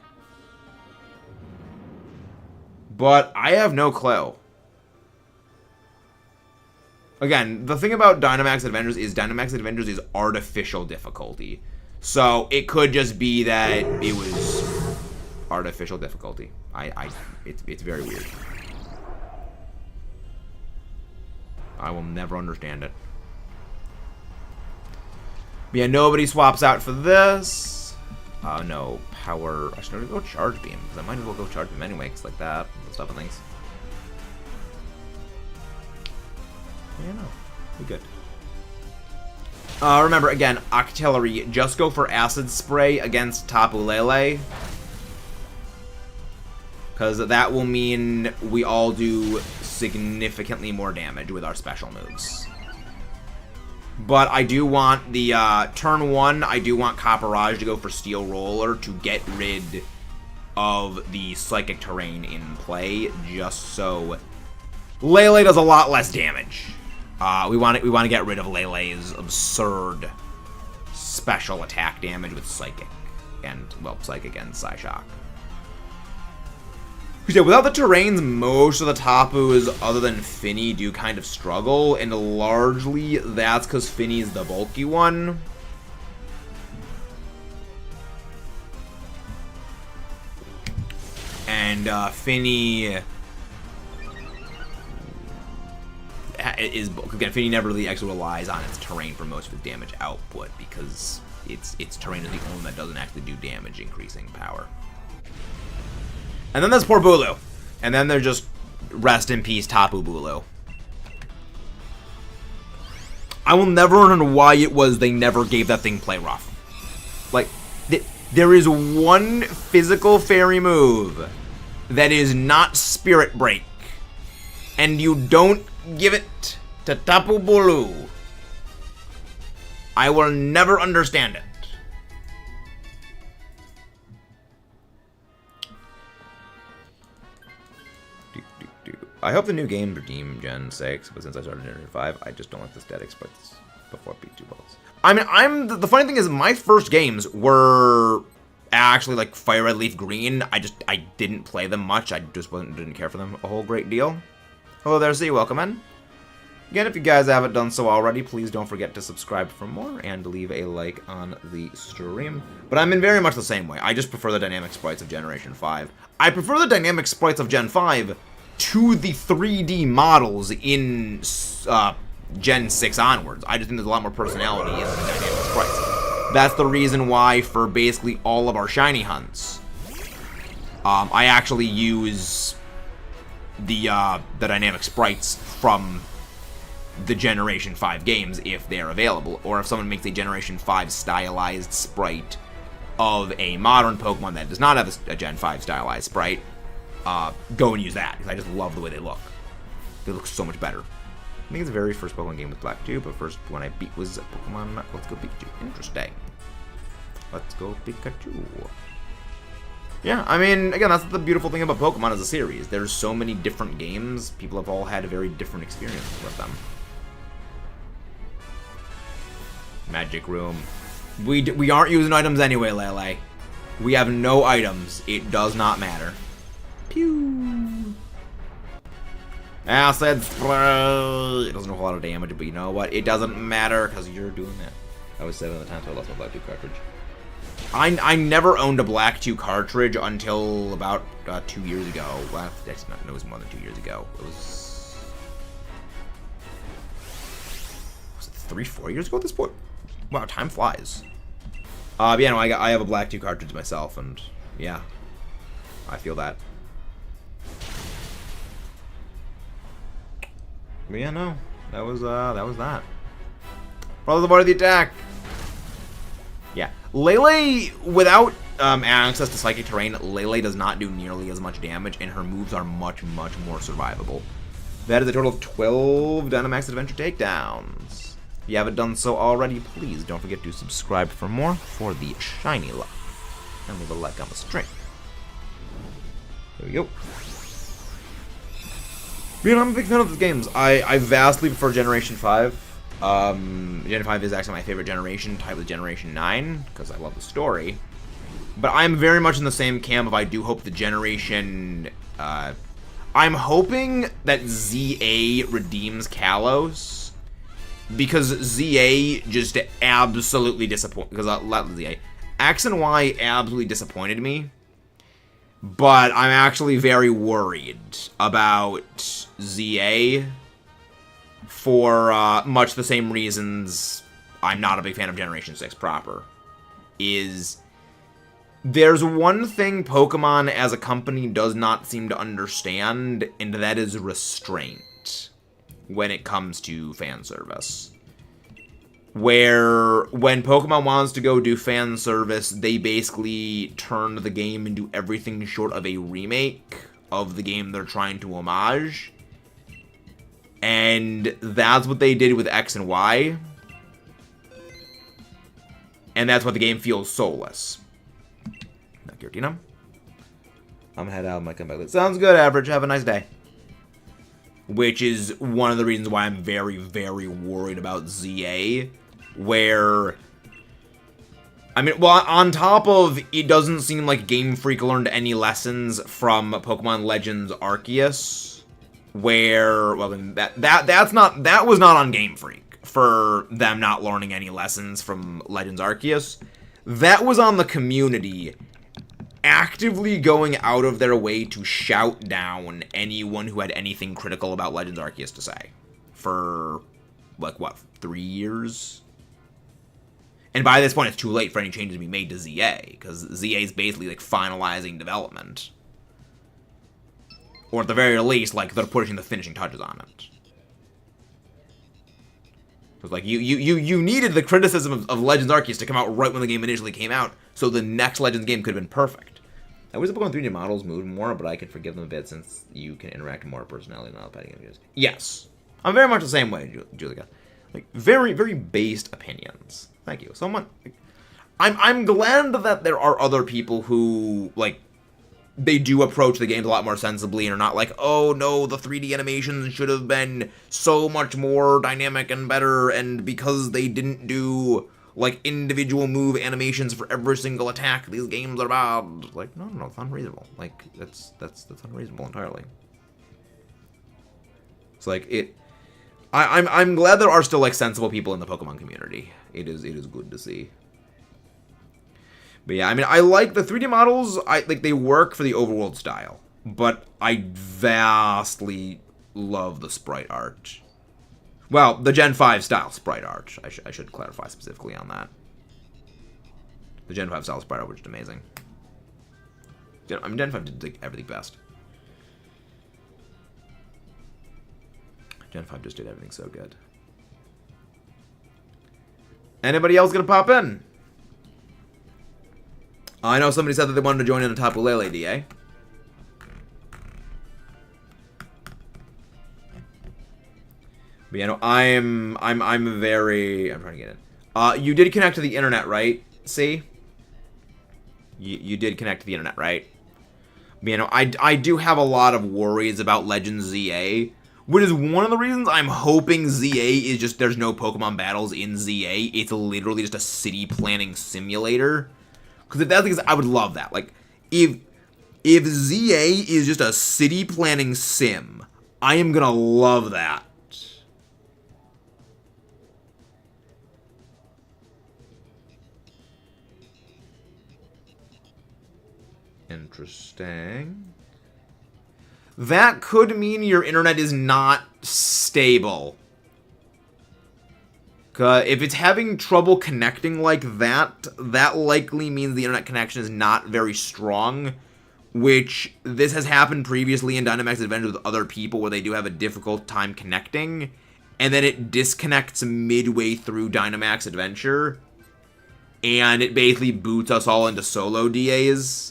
Speaker 1: but I have no clue. Again, the thing about Dynamax Adventures is artificial difficulty. So it could just be that it was artificial difficulty. It's very weird. I will never understand it. But yeah, nobody swaps out for this. No, power. I should go Charge Beam, because I might as well go Charge Beam anyway, because like that, stuff and things. Yeah, no, be good. Remember, again, Octillery, just go for Acid Spray against Tapu Lele, because that will mean we all do significantly more damage with our special moves. But I do want the, turn 1, I do want Copperage to go for Steel Roller to get rid of the Psychic terrain in play, just so Lele does a lot less damage. We want to get rid of Lele's absurd special attack damage with Psychic, and, well, Psychic and Psyshock. Yeah, without the terrains, most of the Tapus, other than Finny, do kind of struggle, and largely that's because Finny's the bulky one. And Finny Finny never really actually relies on its terrain for most of its damage output, because its terrain is the only one that doesn't actually do damage increasing power. And then there's poor Bulu. And then there's just rest in peace Tapu Bulu. I will never learn why it was they never gave that thing play rough. Like, there is one physical fairy move that is not Spirit Break, and you don't give it to Tapu Bulu. I will never understand it. I hope the new game redeem Gen 6, but since I started Gen 5, I just don't like the aesthetics before P2 balls. I mean, the funny thing is, my first games were actually like Fire Red Leaf Green. I didn't play them much. I just didn't care for them a whole great deal. Hello there, see you, welcome in. Again, if you guys haven't done so already, please don't forget to subscribe for more and leave a like on the stream. But I'm in very much the same way. I just prefer the dynamic sprites of Generation 5. I prefer the dynamic sprites of Gen 5 to the 3D models in Gen 6 onwards. I just think there's a lot more personality in the dynamic sprites. That's the reason why for basically all of our shiny hunts, I actually use the dynamic sprites from the Generation 5 games if they're available, or if someone makes a Generation 5 stylized sprite of a modern Pokemon that does not have a Gen 5 stylized sprite, go and use that, because I just love the way they look. They look so much better. I think it's the very first Pokemon game with Black too, but first one I beat was Pokemon Let's Go Pikachu. Interesting. Let's Go Pikachu. Yeah, I mean, again, that's the beautiful thing about Pokemon as a series. There's so many different games. People have all had a very different experience with them. Magic Room. We aren't using items anyway, Lele. We have no items. It does not matter. Pew! Acid Spray! It doesn't do a whole lot of damage, but you know what? It doesn't matter, because you're doing that. I was 7 at the time, so I lost my Black 2 cartridge. I never owned a Black 2 cartridge until about 2 years ago. Well, that's not, it was more than 2 years ago. It was it 3, 4 years ago at this point? Wow, time flies. Yeah, no, I have a Black 2 cartridge myself, and yeah, I feel that. But yeah, no, that was that. Brothers avoided the attack. Yeah, Lele, without access to Psychic Terrain, Lele does not do nearly as much damage, and her moves are much, much more survivable. That is a total of 12 Dynamax Adventure takedowns. If you haven't done so already, please don't forget to subscribe for more for the shiny luck. And leave a like on the stream. There we go. You know, I'm a big fan of these games. I vastly prefer Generation 5. Gen 5 is actually my favorite generation, tied with Generation 9, because I love the story. But I'm very much in the same camp of I do hope the Generation... I'm hoping that ZA redeems Kalos. Because ZA just absolutely disappointed. Because ZA, X and Y absolutely disappointed me. But I'm actually very worried about ZA for much the same reasons I'm not a big fan of Generation 6 proper. There's one thing Pokemon as a company does not seem to understand, and that is restraint when it comes to fan service. Where, when Pokemon wants to go do fan service, they basically turn the game into everything short of a remake of the game they're trying to homage. And that's what they did with X and Y. And that's why the game feels soulless. Not Giratina. I'm gonna head out and might come back. Sounds good, Average. Have a nice day. Which is one of the reasons why I'm very, very worried about ZA. Where, I mean, well, on top of it doesn't seem like Game Freak learned any lessons from Pokemon Legends Arceus, where, well, that was not on Game Freak for them not learning any lessons from Legends Arceus. That was on the community actively going out of their way to shout down anyone who had anything critical about Legends Arceus to say for, like, what, 3 years? And by this point, it's too late for any changes to be made to ZA, because ZA is basically, like, finalizing development. Or at the very least, like, they're pushing the finishing touches on it. Because, like, you needed the criticism of Legends Arceus to come out right when the game initially came out, so the next Legends game could have been perfect. I wish the Pokemon 3D models moved more, but I could forgive them a bit since you can interact more personality than petting games. Yes. I'm very much the same way, Julia. Like, very, very based opinions. Thank you. Someone, I'm glad that there are other people who, like, they do approach the games a lot more sensibly and are not like, oh no, the 3D animations should have been so much more dynamic and better, and because they didn't do, like, individual move animations for every single attack, these games are bad. Like, no, it's unreasonable. Like, that's unreasonable entirely. It's like, I'm glad there are still, like, sensible people in the Pokemon community. It is good to see. But yeah, I mean, I like the 3D models. They work for the overworld style, but I vastly love the sprite art. Well, the Gen 5 style sprite art. I should clarify specifically on that. The Gen 5 style sprite art was just amazing. I mean, Gen 5 did, like, everything best. Gen 5 just did everything so good. Anybody else gonna pop in? I know somebody said that they wanted to join in a Tapu Lele DA. But you know, I'm trying to get in. You did connect to the internet, right? See? You did connect to the internet, right? But, you know, I do have a lot of worries about Legends ZA, which is one of the reasons I'm hoping ZA is just there's no Pokemon battles in ZA. It's literally just a city planning simulator. Because if that's the case, I would love that. Like, if ZA is just a city planning sim, I am gonna love that. Interesting. That could mean your internet is not stable. If it's having trouble connecting like that, that likely means the internet connection is not very strong, which this has happened previously in Dynamax Adventures with other people where they do have a difficult time connecting, and then it disconnects midway through Dynamax Adventure, and it basically boots us all into solo DAs.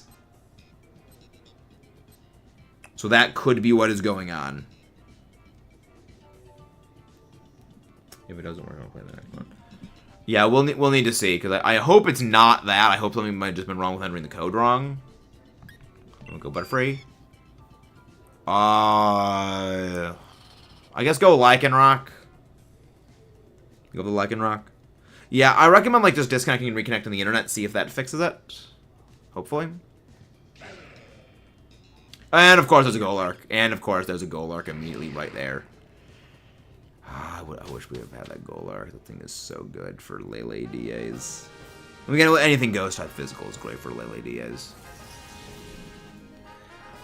Speaker 1: So that could be what is going on. If it doesn't work, I'll play the next one. Yeah, we'll need to see, because I hope it's not that. I hope something might have just been wrong with entering the code wrong. I'm gonna go Butterfree. I guess go Lycanroc. Go the Lycanroc. Yeah, I recommend like just disconnecting and reconnecting the internet, see if that fixes it. Hopefully. And of course there's a Golurk. And of course there's a Golurk immediately right there. I wish we would have had that Golurk. That thing is so good for Lele DAs. Again, anything ghost type physical is great for Lele DAs.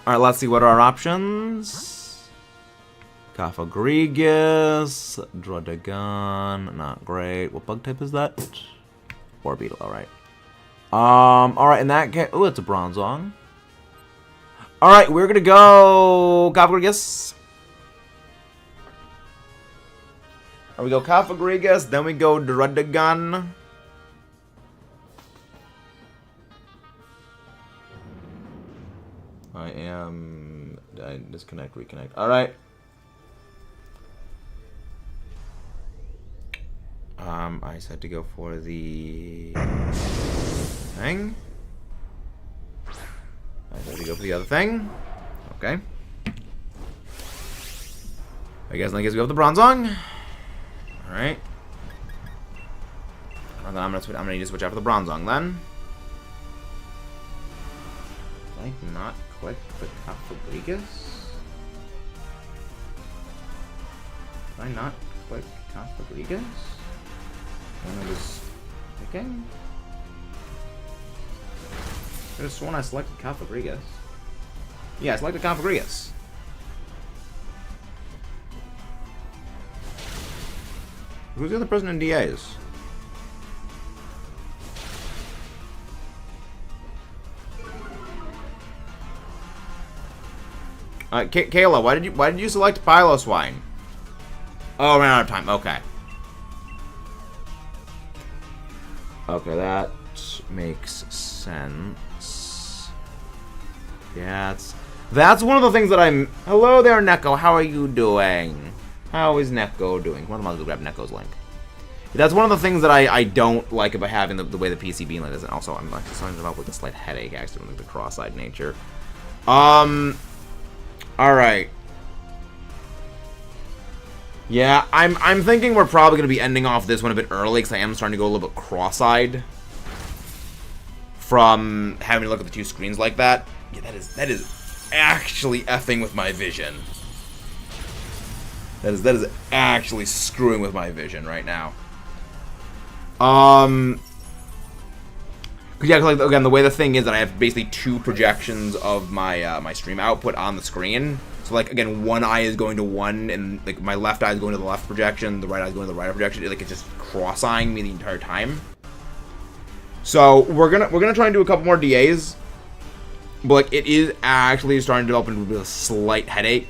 Speaker 1: Alright, let's see what are our options. Cofagrigus, Druddigon, not great. What bug type is that? Or Beetle, alright. Alright, in that case, oh, it's a Bronzong. Alright, we're gonna go Cofagrigus. We go Cofagrigus, then we go Druddigon. I disconnect, reconnect. Alright. I said to go for the thing. I said to go for the other thing. Okay. I guess we go with the Bronzong. Alright. I'm gonna need to switch out for the Bronzong then. Like not click the Cofagrigus? Did I not click Cofagrigus? When I was picking? I could have sworn I selected Cofagrigus. Yeah, I selected Cofagrigus. Who's the other person in DAs? Kayla, why did you select Piloswine? Oh, ran out of time. Okay. Okay, that makes sense. Yeah, that's one of the things that I'm... Hello there, Neko. How are you doing? How is Neko doing? One of them, I'll go grab Neko's link. That's one of the things that I don't like about having the way the PC being like this. And also, I'm like starting to develop like a slight headache, actually, with like the cross-eyed nature. Alright. Yeah, I'm thinking we're probably going to be ending off this one a bit early, because I am starting to go a little bit cross-eyed from having to look at the two screens like that. Yeah, that is actually effing with my vision. That is actually screwing with my vision right now. Yeah, like, again, the way the thing is that I have basically two projections of my my stream output on the screen. So, like, again, one eye is going to one, and like my left eye is going to the left projection, the right eye is going to the right projection. Like, it's just cross-eyeing me the entire time. So we're gonna try and do a couple more DAs, but like it is actually starting to develop into a slight headache.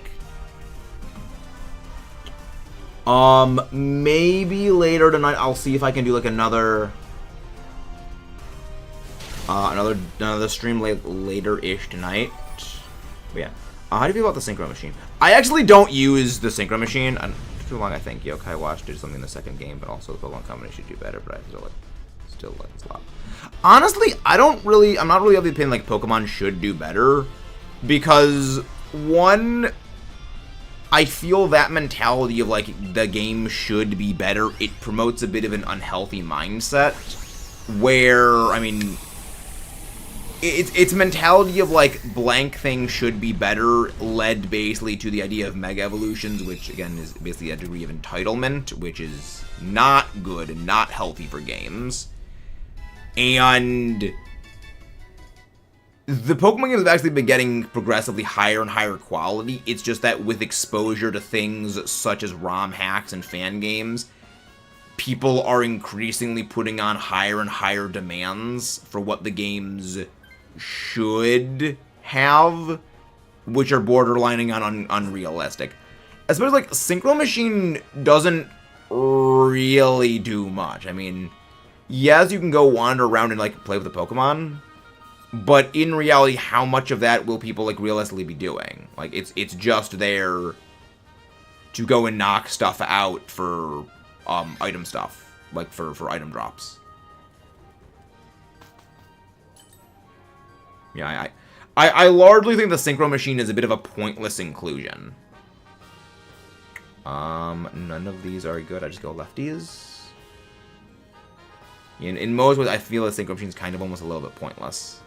Speaker 1: Maybe later tonight I'll see if I can do like another stream later-ish tonight. But yeah. How do you feel about the synchro machine? I actually don't use the synchro machine. For too long, I think Yokai Watch did something in the second game, but also the Pokemon Company should do better. But I feel like still like it's a lot. Honestly, I'm not really of the opinion like Pokemon should do better, because one, I feel that mentality of like the game should be better, it promotes a bit of an unhealthy mindset where, I mean, it's mentality of like blank thing should be better led basically to the idea of mega evolutions, which again is basically a degree of entitlement, which is not good and not healthy for games. And the Pokemon games have actually been getting progressively higher and higher quality. It's just that with exposure to things such as ROM hacks and fan games, people are increasingly putting on higher and higher demands for what the games should have, which are borderlining on unrealistic. Especially like Synchro Machine doesn't really do much. I mean, yes, you can go wander around and like play with the Pokemon, but in reality, how much of that will people like realistically be doing? Like it's just there to go and knock stuff out for item stuff, like for item drops. Yeah, I largely think the Synchro Machine is a bit of a pointless inclusion. None of these are good. I just go lefties. In most ways, I feel the Synchro Machine is kind of almost a little bit pointless.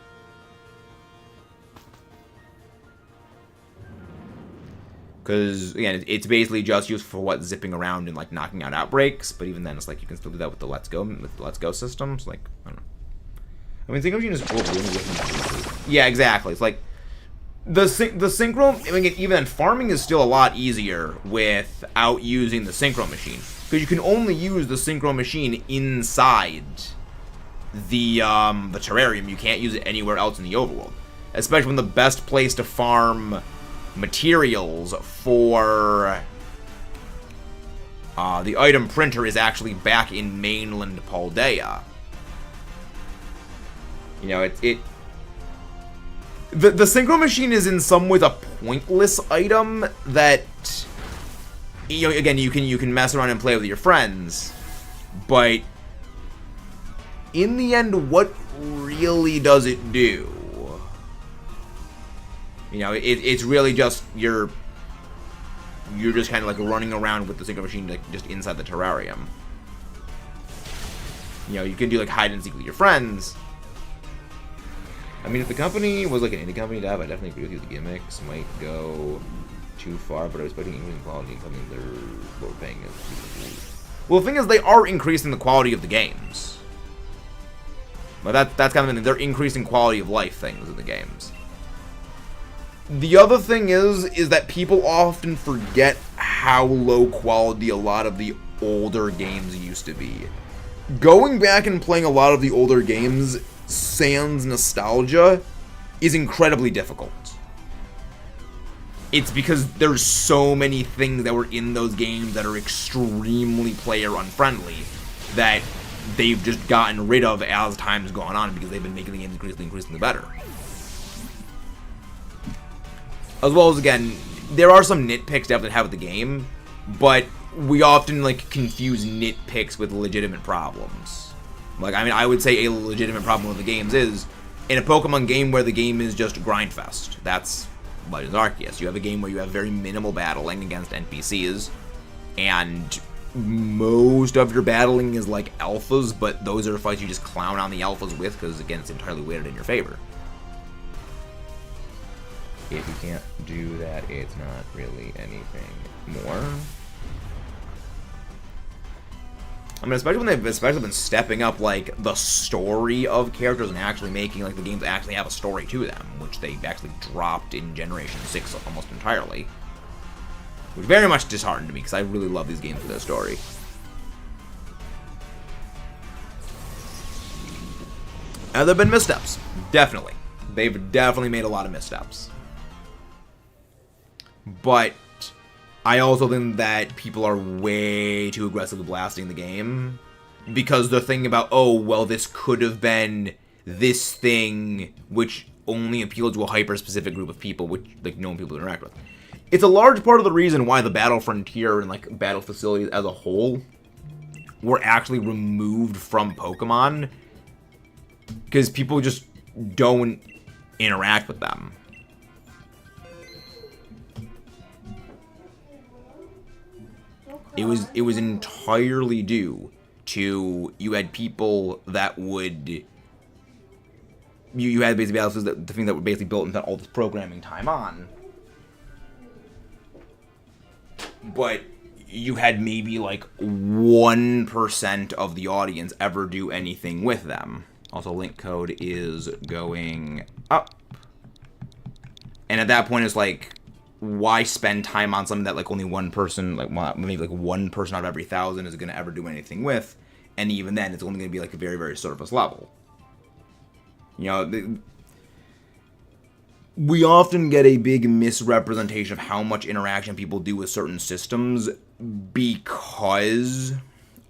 Speaker 1: Because, again, it's basically just used for what, zipping around and, like, knocking out outbreaks. But even then, it's like, you can still do that with the Let's Go systems. Like, I don't know. I mean, Synchro Machine is cool. Yeah, exactly. It's like, the Synchro, I mean, even then, farming is still a lot easier without using the Synchro Machine. Because you can only use the Synchro Machine inside the terrarium. You can't use it anywhere else in the overworld. Especially when the best place to farm materials for the item printer is actually back in mainland Paldea. You know, the Synchro Machine is in some ways a pointless item that, you know, again, you can mess around and play with your friends, but in the end, what really does it do? You know, it's really just you're just kind of like running around with the Synchro Machine, like just inside the terrarium. You know, you can do like hide and seek with your friends. I mean, if the company was like an indie company to have, I definitely agree with you. The gimmicks might go too far, but I was putting increasing quality and something they're paying. Well, the thing is, they are increasing the quality of the games. But that's kind of the thing. They're increasing quality of life things in the games. The other thing is that people often forget how low quality a lot of the older games used to be. Going back and playing a lot of the older games, sans nostalgia, is incredibly difficult. It's because there's so many things that were in those games that are extremely player unfriendly that they've just gotten rid of as time's gone on because they've been making the games increasingly better. As well as, again, there are some nitpicks definitely have with the game, but we often like confuse nitpicks with legitimate problems. Like, I mean, I would say a legitimate problem with the games is in a Pokemon game where the game is just grindfest. That's Legends Arceus. You have a game where you have very minimal battling against NPCs, and most of your battling is like alphas, but those are fights you just clown on the alphas with because, again, it's entirely weighted in your favor. If you can't do that, it's not really anything more. I mean, especially when they've been stepping up, like, the story of characters and actually making, like, the games actually have a story to them, which they actually dropped in Generation 6 almost entirely. Which very much disheartened me, because I really love these games for their story. And there have been missteps. Definitely. They've definitely made a lot of missteps. But I also think that people are way too aggressively blasting the game. Because they're thinking about, oh, well, this could have been this thing which only appealed to a hyper-specific group of people, which, like, no people to interact with. It's a large part of the reason why the Battle Frontier and, like, battle facilities as a whole were actually removed from Pokemon. Because people just don't interact with them. It was entirely due to, you had people that would, you had basically battles that the thing that were basically built and spent all this programming time on, but you had maybe like 1% of the audience ever do anything with them. Also, link code is going up, and at that point it's like, why spend time on something that like only one person, like maybe like 1% out of every 1,000 is going to ever do anything with, and even then it's only going to be like a very, very surface level. You know, we often get a big misrepresentation of how much interaction people do with certain systems because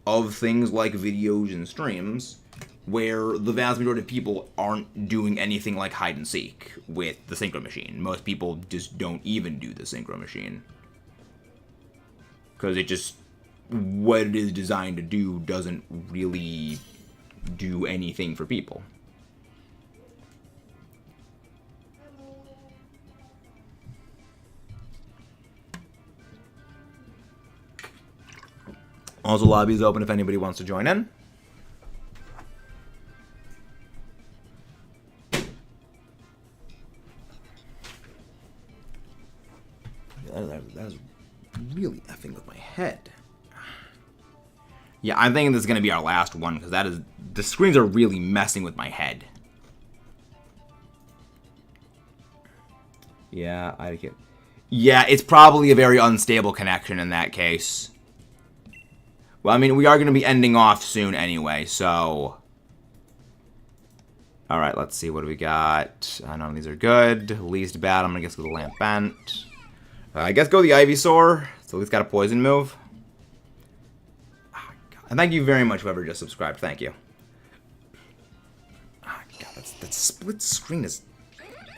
Speaker 1: of things like videos and streams, where the vast majority of people aren't doing anything like hide and seek with the synchro machine. Most people just don't even do the synchro machine. Because it just, what it is designed to do doesn't really do anything for people. Also, lobby is open if anybody wants to join in. That is really effing with my head. Yeah, I'm thinking this is going to be our last one, because that is, the screens are really messing with my head. Yeah, I get. Yeah, it's probably a very unstable connection in that case. Well, I mean, we are going to be ending off soon anyway, so. Alright, let's see, what do we got? None of these are good. Least bad, I'm going to guess go the Lampent. I guess go the Ivysaur. So at least got a poison move. Oh, God. And thank you very much, whoever just subscribed. Thank you. Oh, God, that split screen is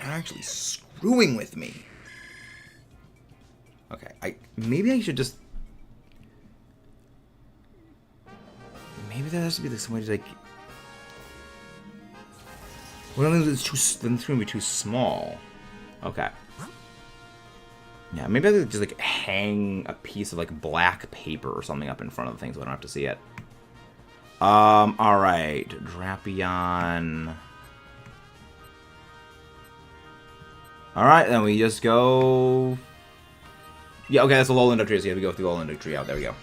Speaker 1: actually screwing with me. Okay, maybe I should just. Maybe there has to be like some way to like. Well, then it's then it's gonna be too small. Okay. Yeah, maybe I could just, like, hang a piece of, like, black paper or something up in front of the thing so I don't have to see it. Alright. Drapion. Alright, then we just go. Yeah, okay, that's a Lowland tree, so you have to go through the Lowland tree out. There we go.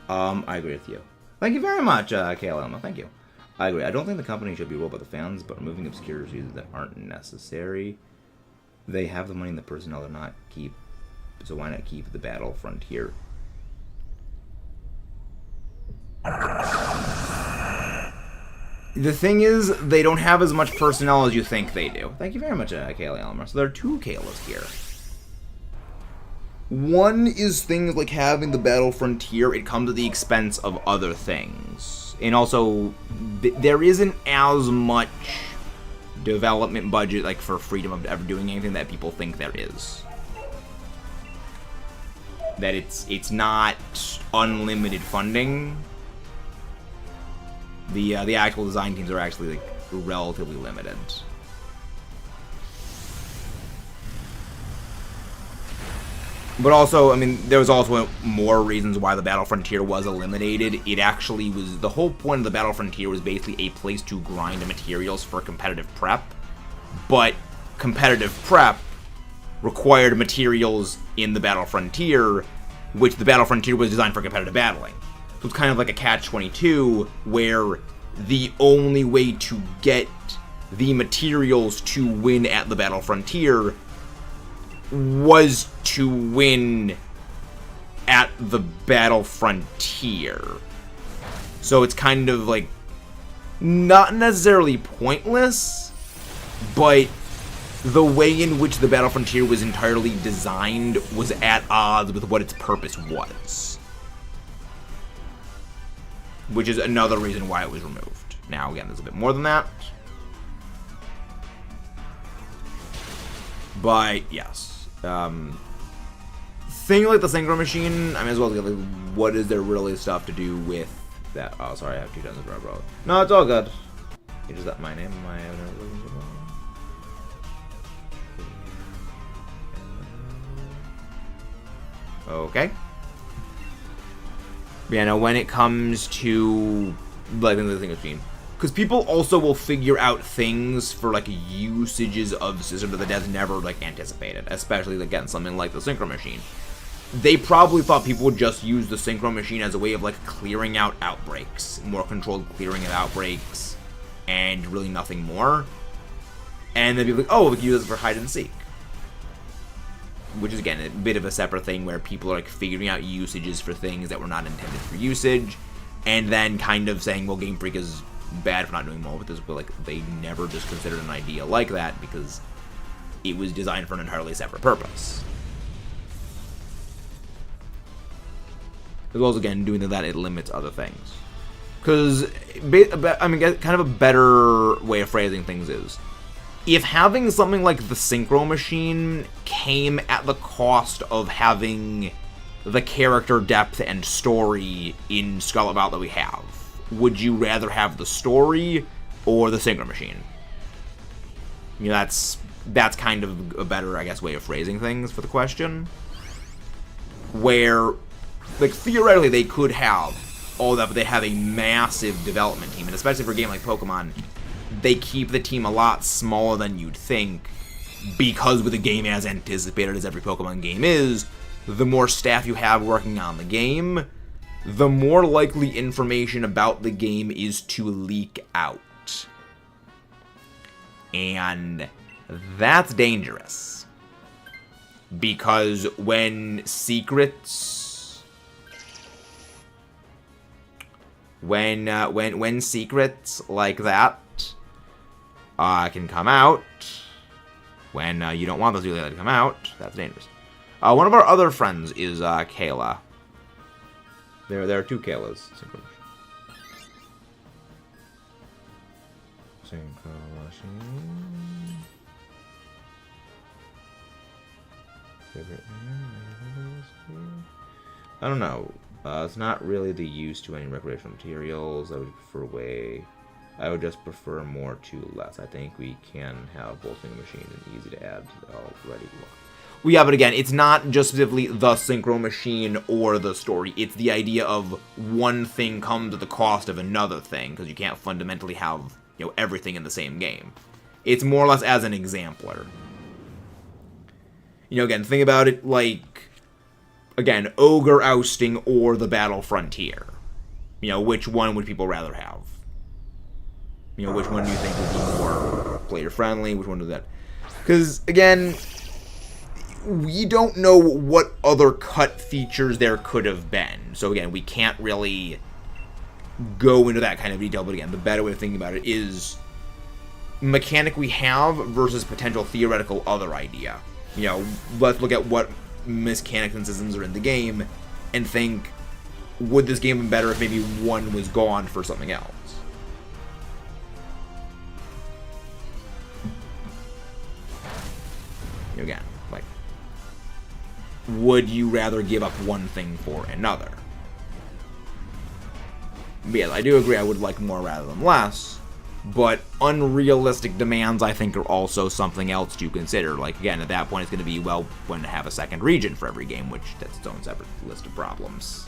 Speaker 1: I agree with you. Thank you very much, KLM. Thank you. I agree. I don't think the company should be ruled by the fans, but removing obscurities that aren't necessary. They have the money and the personnel to not keep, so why not keep the Battle Frontier? The thing is, they don't have as much personnel as you think they do. Thank you very much, Kayla Elmer. So there are two Kaylas here. One is things like having the Battle Frontier. It comes at the expense of other things. And also, there isn't as much development budget, like, for freedom of ever doing anything that people think there is. That it's not unlimited funding. The actual design teams are actually, like, relatively limited. But also, I mean, there was also more reasons why the Battle Frontier was eliminated. It actually was, the whole point of the Battle Frontier was basically a place to grind materials for competitive prep. But competitive prep required materials in the Battle Frontier, which the Battle Frontier was designed for competitive battling. So it's kind of like a catch-22, where the only way to get the materials to win at the Battle Frontier was to win at the Battle Frontier. So it's kind of like not necessarily pointless, but the way in which the Battle Frontier was entirely designed was at odds with what its purpose was. Which is another reason why it was removed. Now, again, there's a bit more than that. But, yes. Thing like the Synchro Machine, I mean, as well as like, what is there really stuff to do with that? Oh, sorry, I have 2 tons of rubber. No, it's all good. You just got my name, my... Okay. But yeah, now when it comes to like the thing machine, because people also will figure out things for like usages of the system that the devs never like anticipated, especially again something like the Synchro Machine. They probably thought people would just use the Synchro Machine as a way of like clearing out outbreaks, more controlled clearing of outbreaks, and really nothing more. And then people like, oh, we can use this for hide and seek. Which is, again, a bit of a separate thing where people are, like, figuring out usages for things that were not intended for usage, and then kind of saying, well, Game Freak is bad for not doing more with this, but, like, they never just considered an idea like that because it was designed for an entirely separate purpose. As well as, again, doing that, it limits other things. Because, I mean, kind of a better way of phrasing things is, if having something like the Synchro Machine came at the cost of having the character depth and story in Scarlet Violet that we have, would you rather have the story or the Synchro Machine? You know, that's kind of a better, I guess, way of phrasing things for the question. Where, like, theoretically they could have all that, but they have a massive development team, and especially for a game like Pokemon, they keep the team a lot smaller than you'd think, because with a game as anticipated as every Pokemon game is, the more staff you have working on the game, the more likely information about the game is to leak out. And that's dangerous. Because when secrets... When secrets like that can come out when you don't want those really to come out, that's dangerous. One of our other friends is Kayla. There are 2 Kaylas. I don't know. It's not really the use to any recreational materials. I would prefer I would just prefer more to less. I think we can have both Synchro Machine and easy to add to the already look. Well, yeah, but again, it's not just specifically the Synchro Machine or the story. It's the idea of one thing comes at the cost of another thing, because you can't fundamentally have, you know, everything in the same game. It's more or less as an exemplar. You know, again, think about it like, again, Ogre Ousting or the Battle Frontier. You know, which one would people rather have? You know, which one do you think would be more player-friendly? Which one does that? Because, again, we don't know what other cut features there could have been. So, again, we can't really go into that kind of detail. But, again, the better way of thinking about it is mechanic we have versus potential theoretical other idea. You know, let's look at what mechanics and systems are in the game and think, would this game be better if maybe one was gone for something else? Again, like, would you rather give up one thing for another? But yeah, I do agree I would like more rather than less, but unrealistic demands I think are also something else to consider. Like, again, at that point it's going to be, well, when to have a second region for every game, which that's its own separate list of problems.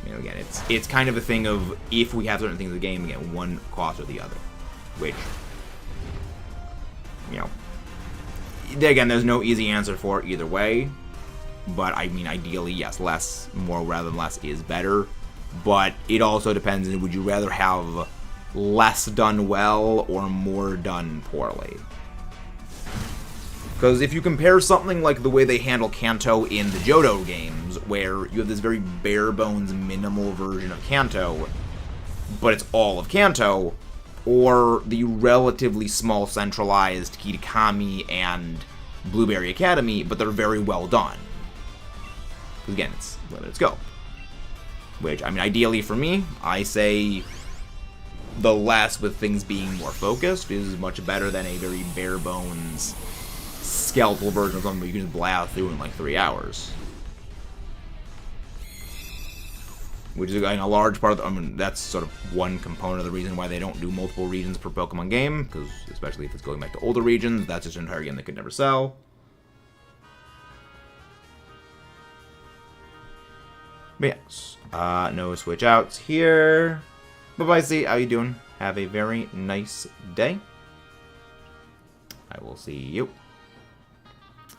Speaker 1: You know, again, it's kind of a thing of if we have certain things in the game, again, one cost or the other. Which, you know, again, there's no easy answer for it either way. But, I mean, ideally, yes, less, more rather than less is better. But it also depends, would you rather have less done well or more done poorly. Because if you compare something like the way they handle Kanto in the Johto games, where you have this very bare-bones, minimal version of Kanto, but it's all of Kanto, or the relatively small centralized Kitakami and Blueberry Academy, but they're very well done. Because again, it's limited scope. Which, I mean, ideally for me, I say the less with things being more focused is much better than a very bare-bones skeletal version of something you can just blast through in like 3 hours. Which is a large part of the, I mean, that's sort of one component of the reason why they don't do multiple regions per Pokemon game, because especially if it's going back to older regions, that's just an entire game they could never sell. But yes, no switch outs here. Bye-bye, Z. How you doing? Have a very nice day. I will see you.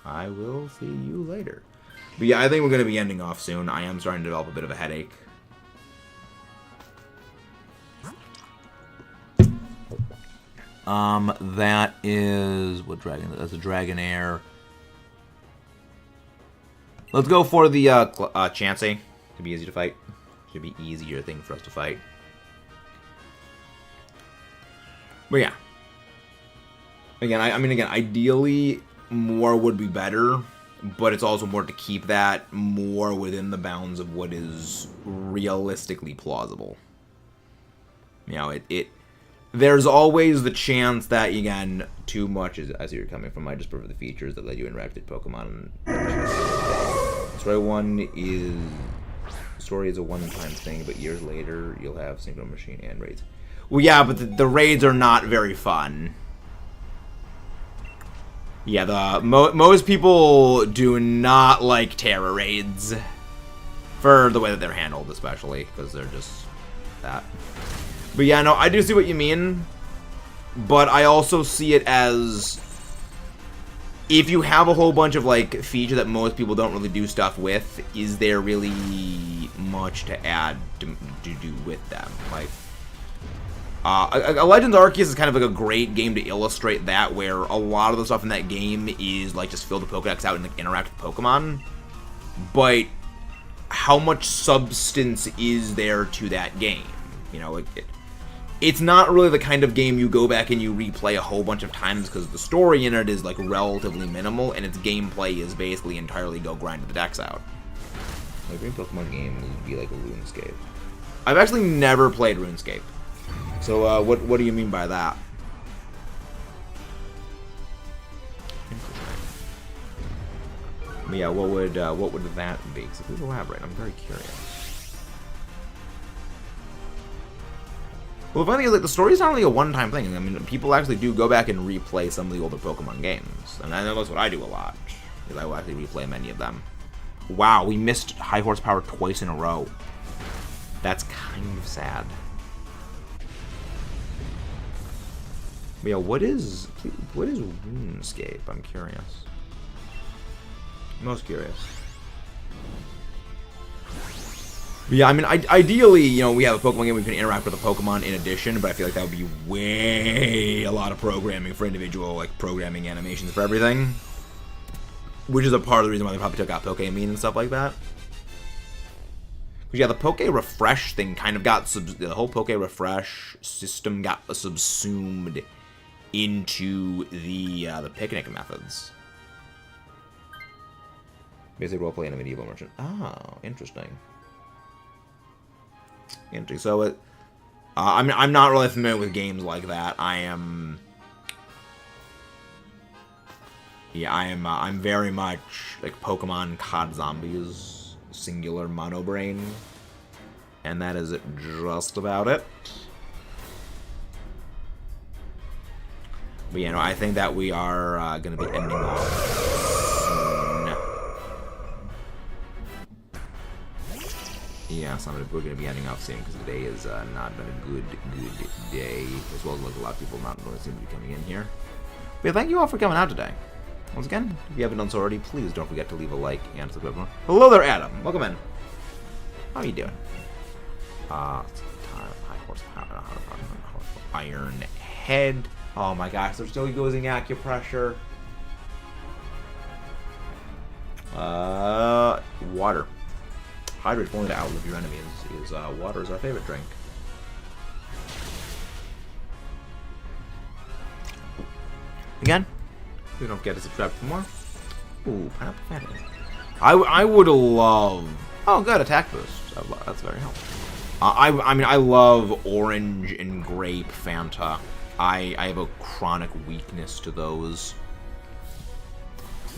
Speaker 1: I will see you later. But yeah, I think we're going to be ending off soon. I am starting to develop a bit of a headache. That is... what dragon? That's a Dragonair. Let's go for the Chansey. Should be easy to fight. Should be easier thing for us to fight. But yeah. Again, I mean, ideally, more would be better, but it's also more to keep that more within the bounds of what is realistically plausible. You know, there's always the chance that, again, too much is, I see where you're coming from. I just prefer the features that let you interact with Pokemon. Story is a one-time thing, but years later, you'll have single machine and raids. Well, yeah, but the raids are not very fun. Yeah, most people do not like Terra raids. For the way that they're handled, especially, because they're just that. But yeah, no, I do see what you mean. But I also see it as... if you have a whole bunch of, like, feature that most people don't really do stuff with, is there really much to add to do with them? Like, a Legends Arceus is kind of like a great game to illustrate that, where a lot of the stuff in that game is, like, just fill the Pokedex out and, like, interact with Pokemon. But how much substance is there to that game? You know, it's not really the kind of game you go back and you replay a whole bunch of times, because the story in it is, like, relatively minimal, and its gameplay is basically entirely go grind the decks out. My dream Pokemon game would be like a RuneScape. I've actually never played RuneScape. So, what do you mean by that? But yeah, what would that be? So please elaborate. I'm very curious. Well, the funny thing is, like, the story's not really a one-time thing. I mean, people actually do go back and replay some of the older Pokemon games, and I know that's what I do a lot, because I will actually replay many of them. Wow, we missed high horsepower twice in a row. That's kind of sad. But yeah, what is RuneScape? I'm curious. Most curious. But yeah, I mean, ideally, you know, we have a Pokemon game where we can interact with a Pokemon in addition, but I feel like that would be way a lot of programming for individual, like, programming animations for everything. Which is a part of the reason why they probably took out Pokémon and stuff like that. But yeah, the Poke Refresh thing kind of got, the whole Poke Refresh system got subsumed into the picnic methods. Basically, roleplay in a medieval merchant. Oh, interesting. Interesting. So, I mean, I'm not really familiar with games like that. I'm very much like Pokemon COD Zombies, singular monobrain, and that is just about it. But yeah, no, I think that we are going to be ending off soon. Yeah, we're going to be ending off soon because today has not been a good day, as well as like a lot of people not really seem to be coming in here. But yeah, thank you all for coming out today. Once again, if you haven't done so already, please don't forget to leave a like and subscribe. Hello there, Adam. Welcome in. How are you doing? High horsepower. Iron Head. Oh my gosh, they're still using acupressure. Water. Hydrate only to outlive your enemies. Water is our favorite drink. Again, we don't get to subscribe for more. Ooh, pineapple Fanta. I would love. Oh, good attack boost. That's very helpful. I mean, I love orange and grape Fanta. I have a chronic weakness to those.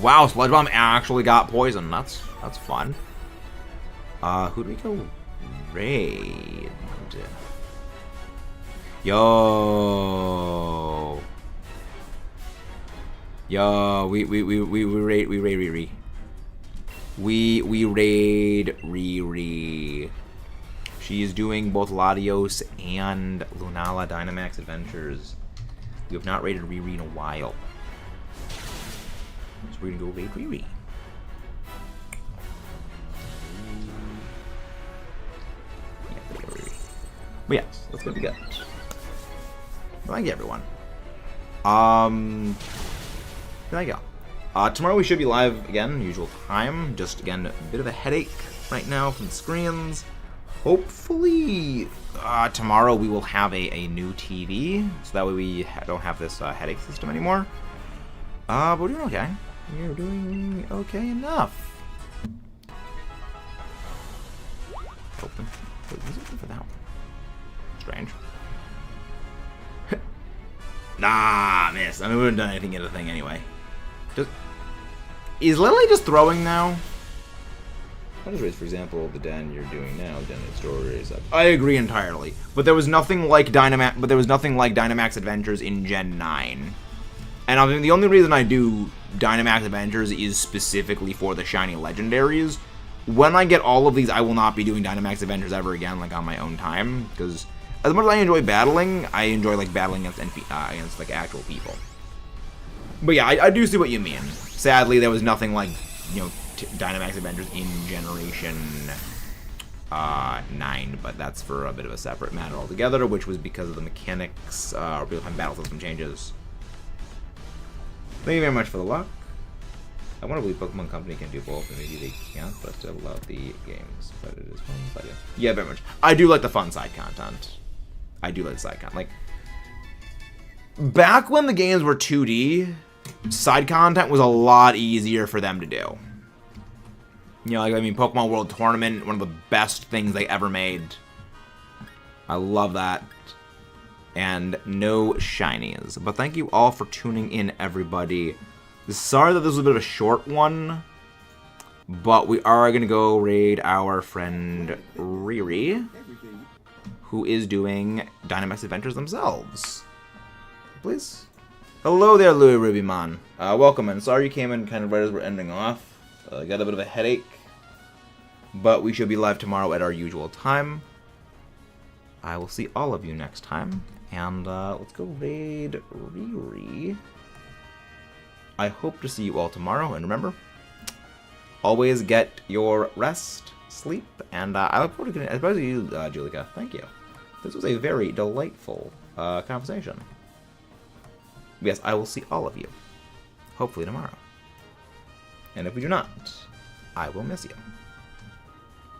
Speaker 1: Wow, Sludge Bomb actually got poison. That's fun. Who do we go raid? Yo, we raid Riri. She is doing both Latios and Lunala Dynamax Adventures. We have not raided Riri in a while. So we're gonna go raid Riri. But yes, that's gonna be good. Thank you, everyone. There you go. Tomorrow we should be live again, usual time. Just again, a bit of a headache right now from the screens. Hopefully, tomorrow we will have a new TV, so that way we don't have this headache system anymore. But we're doing okay. We're doing okay enough. Open. Wait, what's open for that one? Strange. Nah, miss. I mean, we wouldn't done anything in the thing anyway. Is Lily just throwing now? I just raised, for example, the den you're doing now. Den stories. I agree entirely, but there was nothing like Dynamax. But there was nothing like Dynamax Adventures in Gen 9. And I mean, the only reason I do Dynamax Adventures is specifically for the shiny legendaries. When I get all of these, I will not be doing Dynamax Adventures ever again, like on my own time, because as much as I enjoy battling, I enjoy like battling against like actual people. But yeah, I do see what you mean. Sadly, there was nothing like, you know, Dynamax Adventures in Generation 9, but that's for a bit of a separate matter altogether, which was because of the mechanics, real-time battle system changes. Thank you very much for the luck. I want to believe Pokemon Company can do both, and maybe they can't, but I still love the games. But it is fun side. Yeah, very much. I do like the fun side content. I do like the side content. Like, back when the games were 2D, side content was a lot easier for them to do. You know, like, I mean, Pokemon World Tournament, one of the best things they ever made. I love that. And no shinies. But thank you all for tuning in, everybody. Sorry that this was a bit of a short one, but we are going to go raid our friend Riri, who is doing Dynamax Adventures themselves. Please. Hello there, Louis Rubyman. Welcome, and sorry you came in kind of right as we're ending off. Got a bit of a headache, but we should be live tomorrow at our usual time. I will see all of you next time, and let's go raid Riri. I hope to see you all tomorrow, and remember, always get your rest, sleep, and I look forward to getting, especially you, Julika. Thank you. This was a very delightful conversation. Yes, I will see all of you, hopefully tomorrow. And if we do not, I will miss you.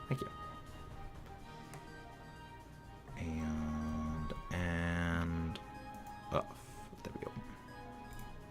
Speaker 1: Thank you.